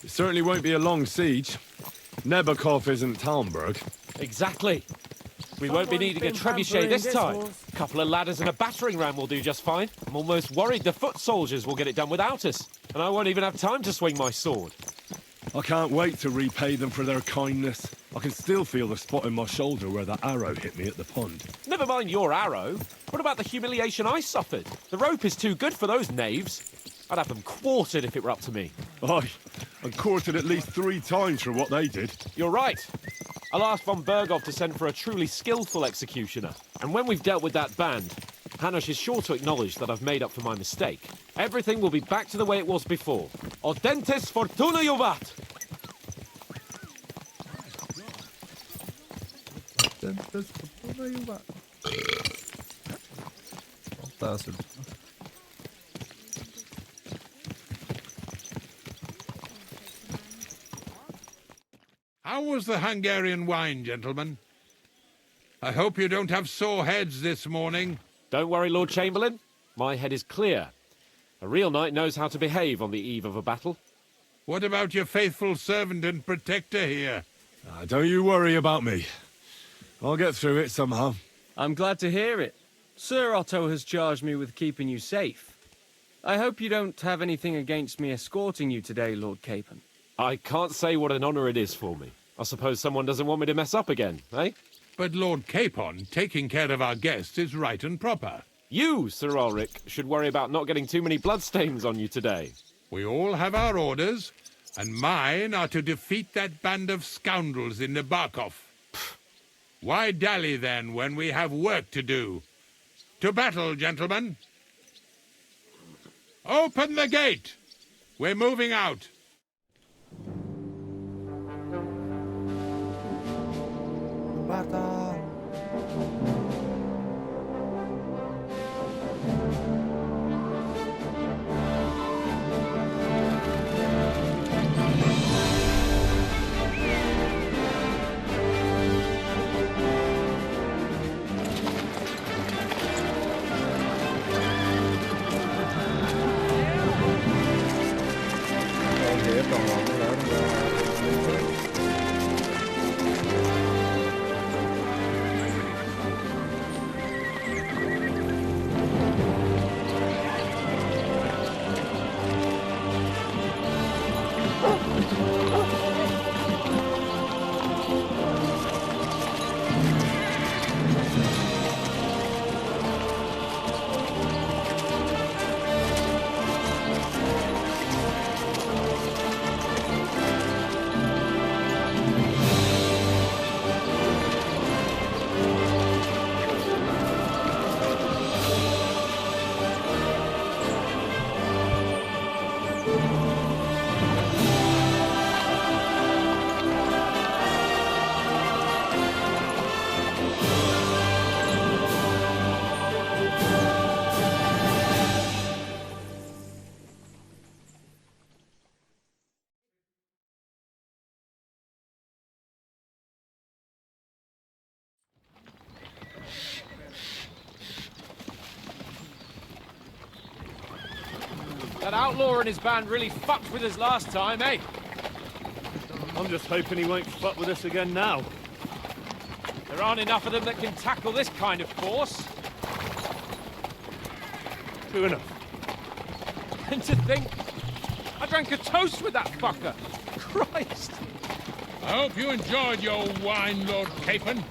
It certainly won't be a long siege. Nebakov isn't Talmberg. Exactly. We won't be needing a trebuchet this time. A couple of ladders and a battering ram will do just fine. I'm almost worried the foot soldiers will get it done without us. And I won't even have time to swing my sword. I can't wait to repay them for their kindness. I can still feel the spot in my shoulder where that arrow hit me at the pond. Never mind your arrow. What about the humiliation I suffered? The rope is too good for those knaves. I'd have them quartered if it were up to me. Aye, and quartered at least 3 times for what they did. You're right. I'll ask von Berghoff to send for a truly skillful executioner. And when we've dealt with that band, Hanush is sure to acknowledge that I've made up for my mistake. Everything will be back to the way it was before. Audentes fortuna juvat! Audentes fortuna juvat. Alt er sulten. How was the Hungarian wine, gentlemen? I hope you don't have sore heads this morning. Don't worry, Lord Chamberlain. My head is clear. A real knight knows how to behave on the eve of a battle. What about your faithful servant and protector here? Don't you worry about me. I'll get through it somehow. I'm glad to hear it. Sir Otto has charged me with keeping you safe. I hope you don't have anything against me escorting you today, Lord Capon. I can't say what an honor it is for me. I suppose someone doesn't want me to mess up again, eh? But Lord Capon, taking care of our guests is right and proper. You, Sir Ulrich, should worry about not getting too many bloodstains on you today. We all have our orders, and mine are to defeat that band of scoundrels in Nebakov. Why dally, then, when we have work to do? To battle, gentlemen! Open the gate! We're moving out. Battle. That outlaw and his band really fucked with us last time, eh? I'm just hoping he won't fuck with us again now. There aren't enough of them that can tackle this kind of force. True enough. And to think, I drank a toast with that fucker. Christ. I hope you enjoyed your wine, Lord Capon,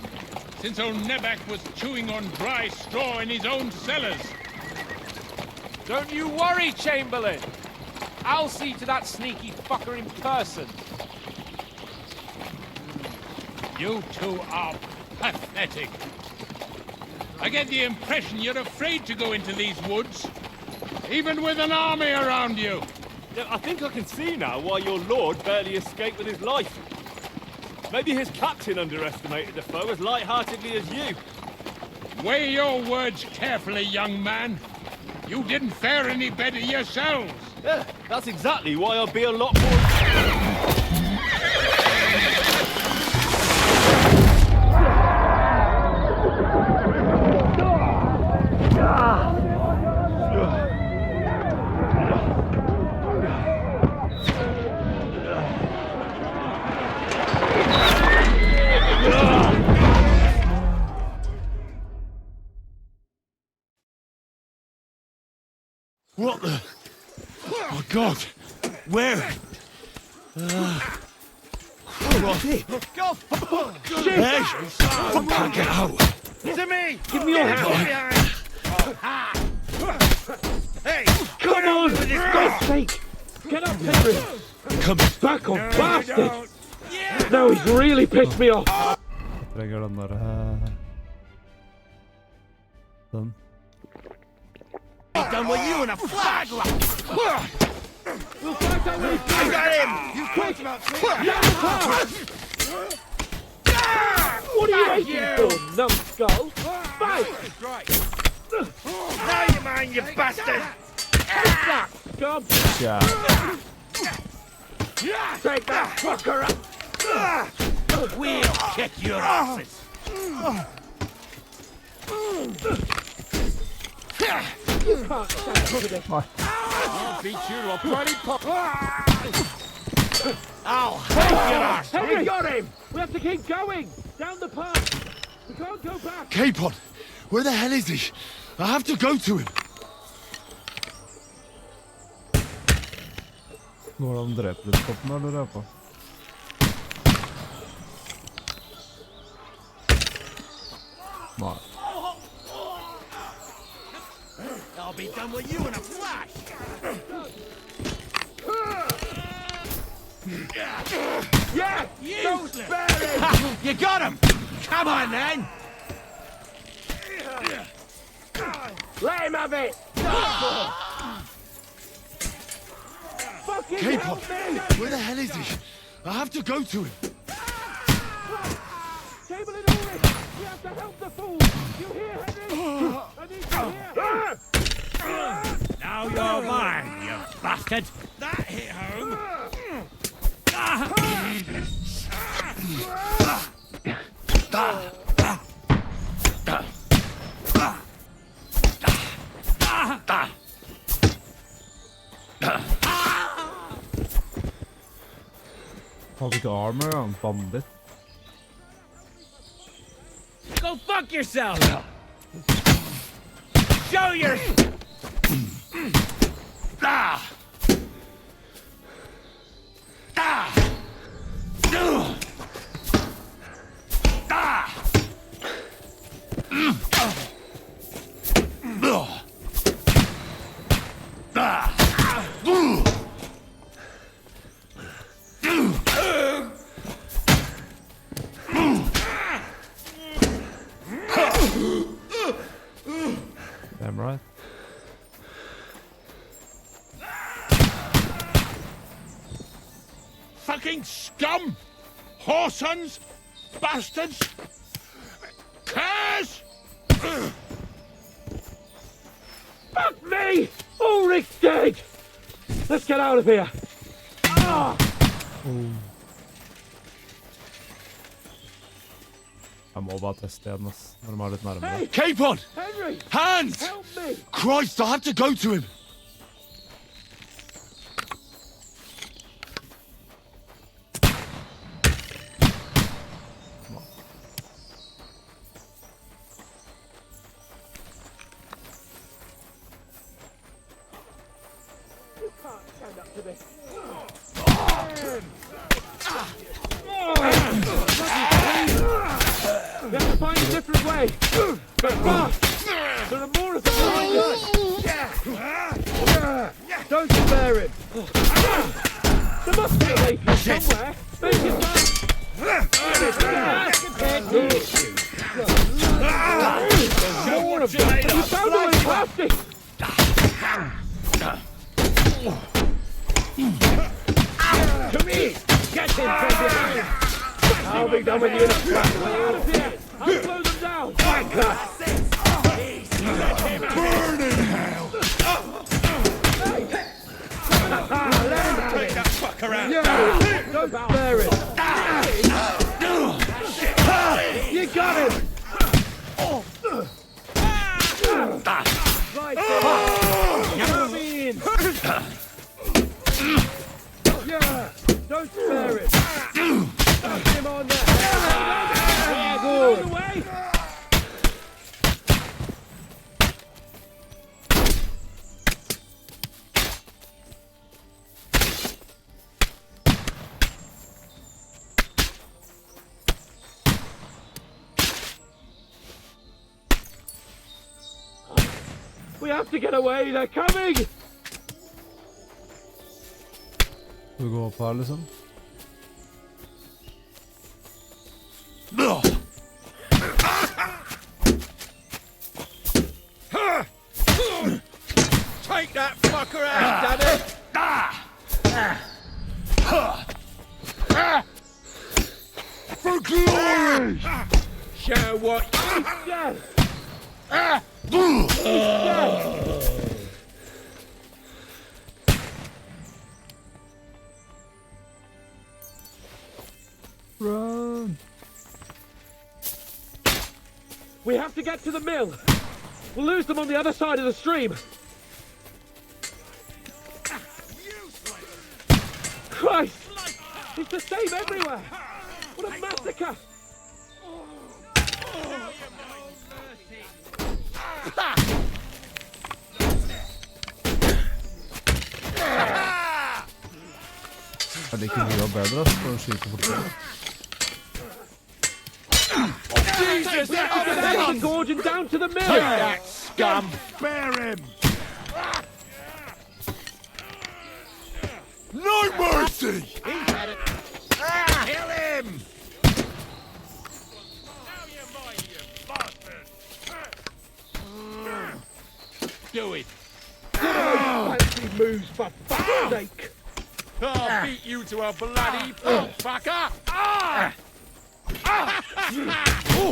since old Neback was chewing on dry straw in his own cellars. Don't you worry, Chamberlain. I'll see to that sneaky fucker in person. You two are pathetic. I get the impression you're afraid to go into these woods, even with an army around you. Yeah, I think I can see now why your lord barely escaped with his life. Maybe his captain underestimated the foe as light-heartedly as you. Weigh your words carefully, young man. You didn't fare any better yourselves. Yeah, that's exactly why I'll be a lot more... What the... Oh, God! Where? Right. Go! Shit! Hey! Fuck, get out! To me! Give me your hand! Hey! Come on! For God's sake! Get up, Henry! Come back on, bastard! Now he's really pissed me off! Jeg trenger den der... Den. Done with you in a flash! I got him! You talked about What are you waiting for, numbskull? Fight! Now you mind, you bastard! Take that, scum! Yeah. Take that fucker up! We'll kick your asses! You can't stand this. I'll beat you to a bloody pop. Ow! Henry! We got him! We have to keep going! Down the path! We can't go back! Capon! Where the hell is he? I have to go to him! Nå har de drept litt på den, eller på? Nei. I'll be done with you in a flash! Yeah! Don't spare him! Ha, you got him! Come on, then! Let him have it! Fucking Capon, help me! where the hell is he? I have to go to him. Chamberlain Ulrich! We have to help the fool! You hear, Henry? I need to hear! Now you're mine, you bastard! That hit home! Har vi ikke armor, han bandit? Go fuck yourself! Show your... Ah! Ah! Ah! Damn right. Fucking scum! Whoresons! Bastards! Curse! Fuck me! Ulrich's dead! Let's get out of here! Ah! Jeg må bare teste igjen, ass. Når de er litt nærmere. Hey! Capon! Henry! Hands! Help me! Christ, I have to go to him. stand up to this. We have to find a different way. But fast! There are more of them behind us. Don't spare him. There must be a way through somewhere. Make it fast. More of them. You found a way past it. Come here. Get him from behind. I'll be done with you in a flash. Out of here. I'll slow them down. Burn in hell! Take that fucker out! Yeah, don't spare it! You got him! Right there! Come in! Yeah, don't spare it! Touch him on the head! Good! Away! We have to get away, they're coming! Skal vi gå opp her, liksom? Take that fucker out, damn it! For glory! Show what you Yes! Run! We have to get to the mill! We'll lose them on the other side of the stream! Christ! It's the same everywhere! What a massacre! Er det ikke mye bedre, ass, for å skyte fortere? Jesus! They're gorging down to the mill! That scum! Spare him! No mercy! He's had it! Kill him! Do it! Fancy moves for fuck's sake! I'll beat you to a bloody pulp, fucker!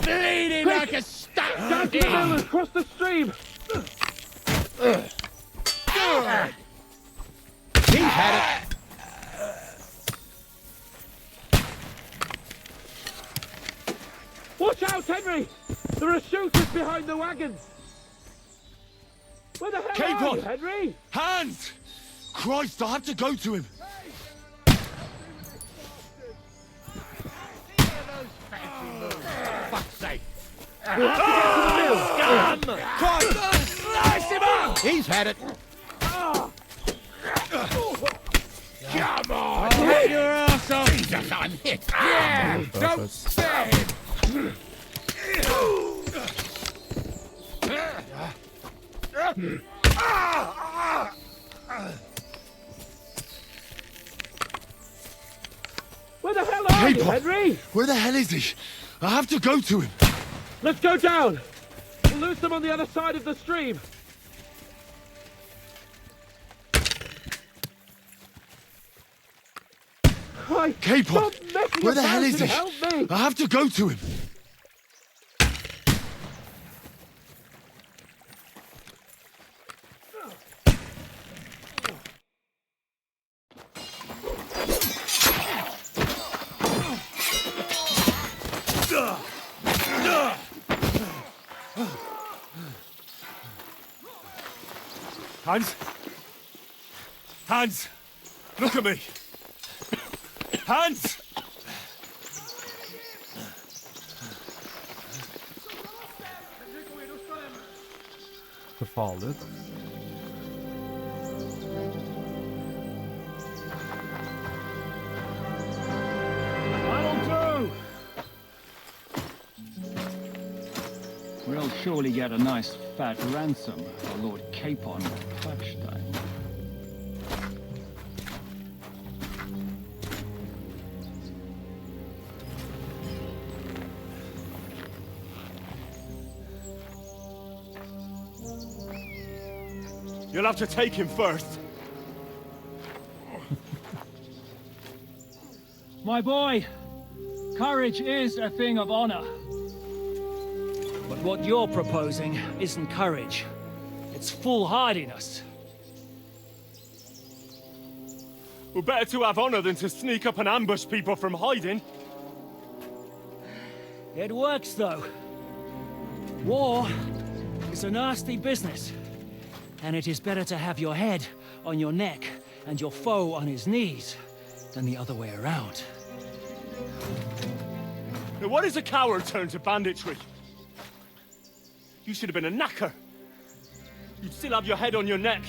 Bleeding like a stuck Down to the mill and cross the stream! He's had it! Watch out, Henry! There are shooters behind the wagons! Where the hell Keep are on. you, Henry? Hands! Christ, I have to go to him. Fuck's sake! We have to get to the mill! Scum! Slice him up! He's had it! Come on! Get your ass off! Jesus, I'm hit! Yeah! Don't spare him! Where the hell are you, Henry? Where the hell is he? I have to go to him. Let's go down! We'll lose them on the other side of the stream! Christ, K-Pop, stop messing where the about hell is and he? help me! I have to go to him. Hans? Hans! Look at me! Hans! Det er farlig ut. surely get a nice fat ransom for Lord Capon Klackstein. You'll have to take him first. My boy, courage is a thing of honor. But what you're proposing isn't courage. It's foolhardiness. Well, better to have honor than to sneak up and ambush people from hiding. It works, though. War is a nasty business. And it is better to have your head on your neck and your foe on his knees than the other way around. Now what is a coward turned to banditry? You should have been a knacker. You'd still have your head on your neck.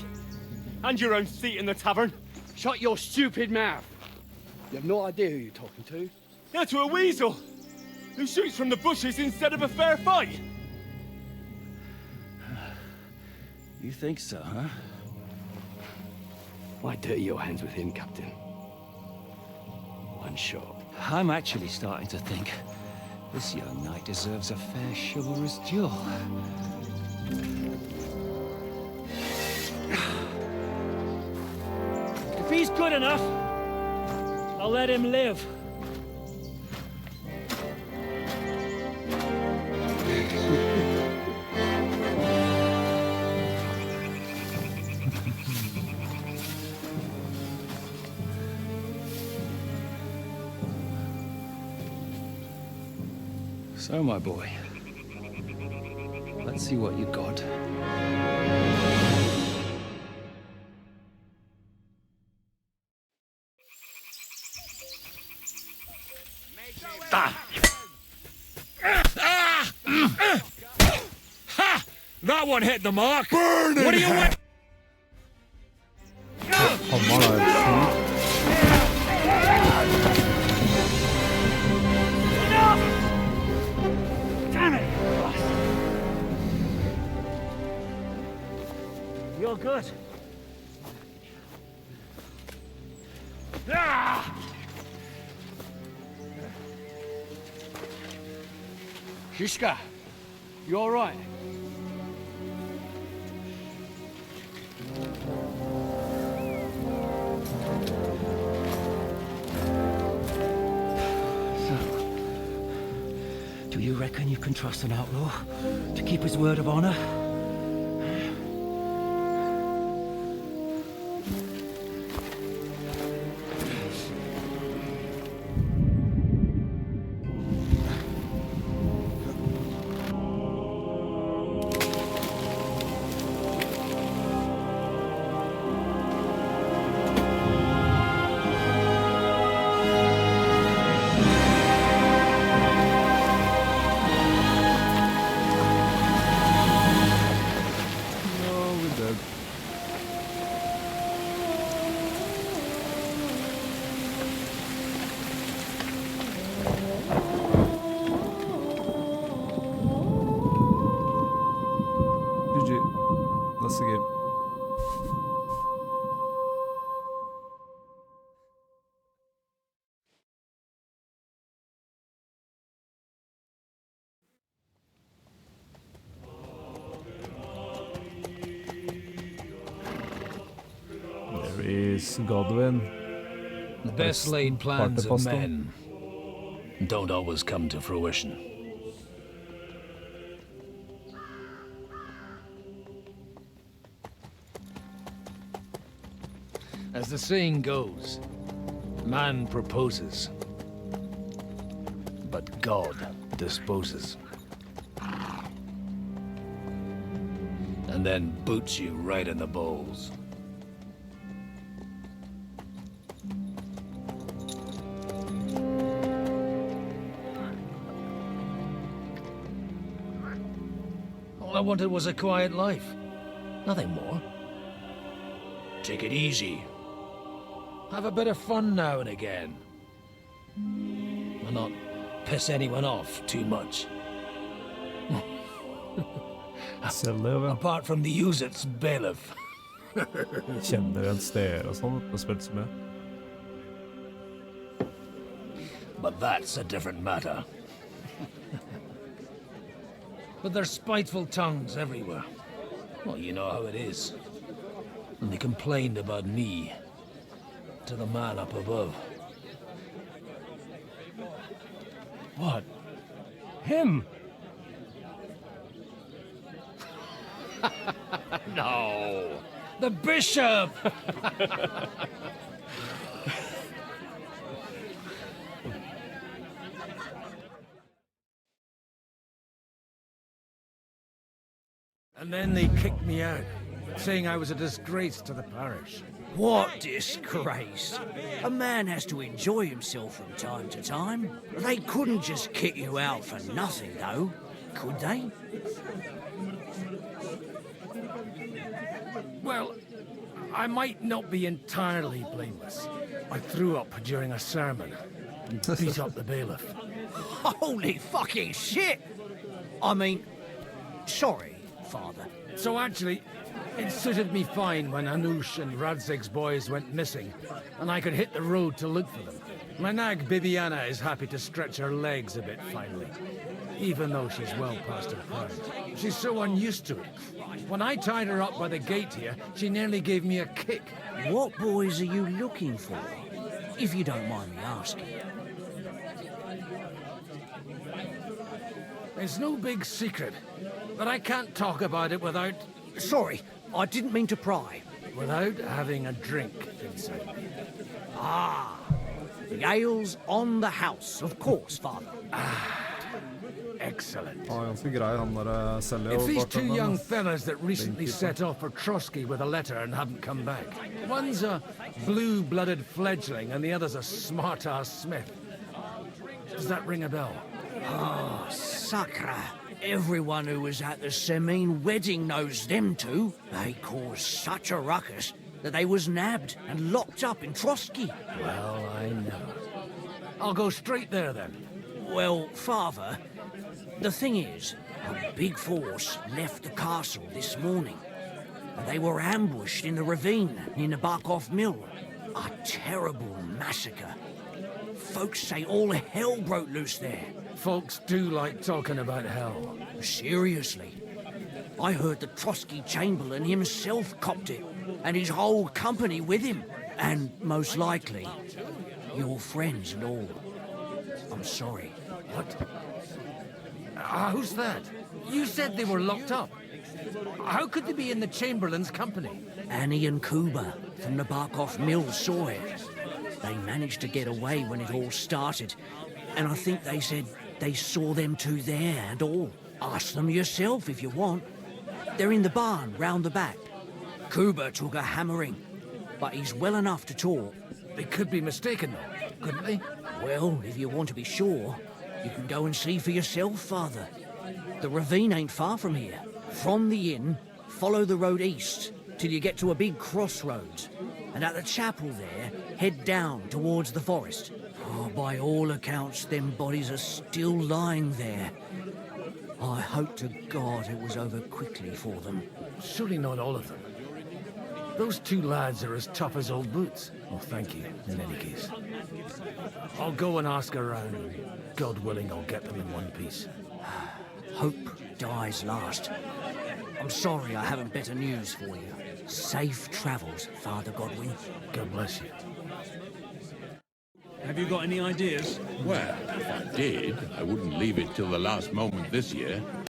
And your own seat in the tavern. Shut your stupid mouth. You have no idea who you're talking to. Yeah, to a weasel. Who shoots from the bushes instead of a fair fight. You think so, huh? Why dirty your hands with him, Captain? One shot. I'm actually starting to think this young knight deserves a fair chivalrous duel. If he's good enough, I'll let him live. So, my boy, let's see what you got. Ha! That one hit the mark. Burn What do you want? Damn it! You're good. Ah! Shishka, you all right? Do you reckon you can trust an outlaw to keep his word of honor? That's the game. There is Godwin. The best laid plans of men don't always come to fruition. As the saying goes, man proposes, but God disposes. And then boots you right in the bowls. All I wanted was a quiet life. Nothing more. Take it easy. Have a bit of fun now and again. And not piss anyone off too much. Apart from the use its bailiff. Kjenner en sted og sånn, og spilt så mye. But that's a different matter. But there's spiteful tongues everywhere. Well, you know how it is. And they complained about me to the man up above. What? Him? No. The bishop! And then they kicked me out, saying I was a disgrace to the parish. What disgrace? A man has to enjoy himself from time to time. They couldn't just kick you out for nothing, though, could they? Well, I might not be entirely blameless. I threw up during a sermon and beat up the bailiff. Holy fucking shit! I mean, sorry, Father. So actually, it suited me fine when Anush and Radzig's boys went missing, and I could hit the road to look for them. My nag Bibiana is happy to stretch her legs a bit finally, even though she's well past her prime. She's so unused to it. When I tied her up by the gate here, she nearly gave me a kick. What boys are you looking for, if you don't mind me asking? It's no big secret, but I can't talk about it without... Sorry, I didn't mean to pry. Without having a drink inside me. Ah, the ale's on the house, of course, Father. Excellent. Ganske grei, han der selger It's jo these two bartenderen, young da. fellas that recently Gamekeeper. set off for Trotsky with a letter and haven't come back. One's a blue-blooded fledgling and the other's a smart-ass smith. Does that ring a bell? Oh, Sakra. Everyone who was at the Semine wedding knows them two. They caused such a ruckus that they was nabbed and locked up in Trotsky. Well, I never. I'll go straight there then. Well, Father, the thing is, a big force left the castle this morning. And they were ambushed in the ravine near the Barkov Mill. A terrible massacre. Folks say all hell broke loose there. Folks do like talking about hell. Seriously. I heard the Trotsky Chamberlain himself copped it, and his whole company with him. And most likely, your friends and all. I'm sorry. What? Who's that? You said they were locked up. How could they be in the Chamberlain's company? Annie and Kuba from the Barkov Mill saw it. They managed to get away when it all started, and I think they said they saw them two there and all. Ask them yourself if you want. They're in the barn round the back. Kuba took a hammering, but he's well enough to talk. They could be mistaken, though, couldn't they? Well, if you want to be sure, you can go and see for yourself, Father. The ravine ain't far from here. From the inn, follow the road east till you get to a big crossroads. And at the chapel there, head down towards the forest. Oh, by all accounts, them bodies are still lying there. I hope to God it was over quickly for them. Surely not all of them. Those two lads are as tough as old boots. Well, thank you, in any case. I'll go and ask around, and God willing, I'll get them in one piece. Hope dies last. I'm sorry I haven't better news for you. Safe travels, Father Godwin. God bless you. Have you got any ideas? Well, if I did, I wouldn't leave it till the last moment this year.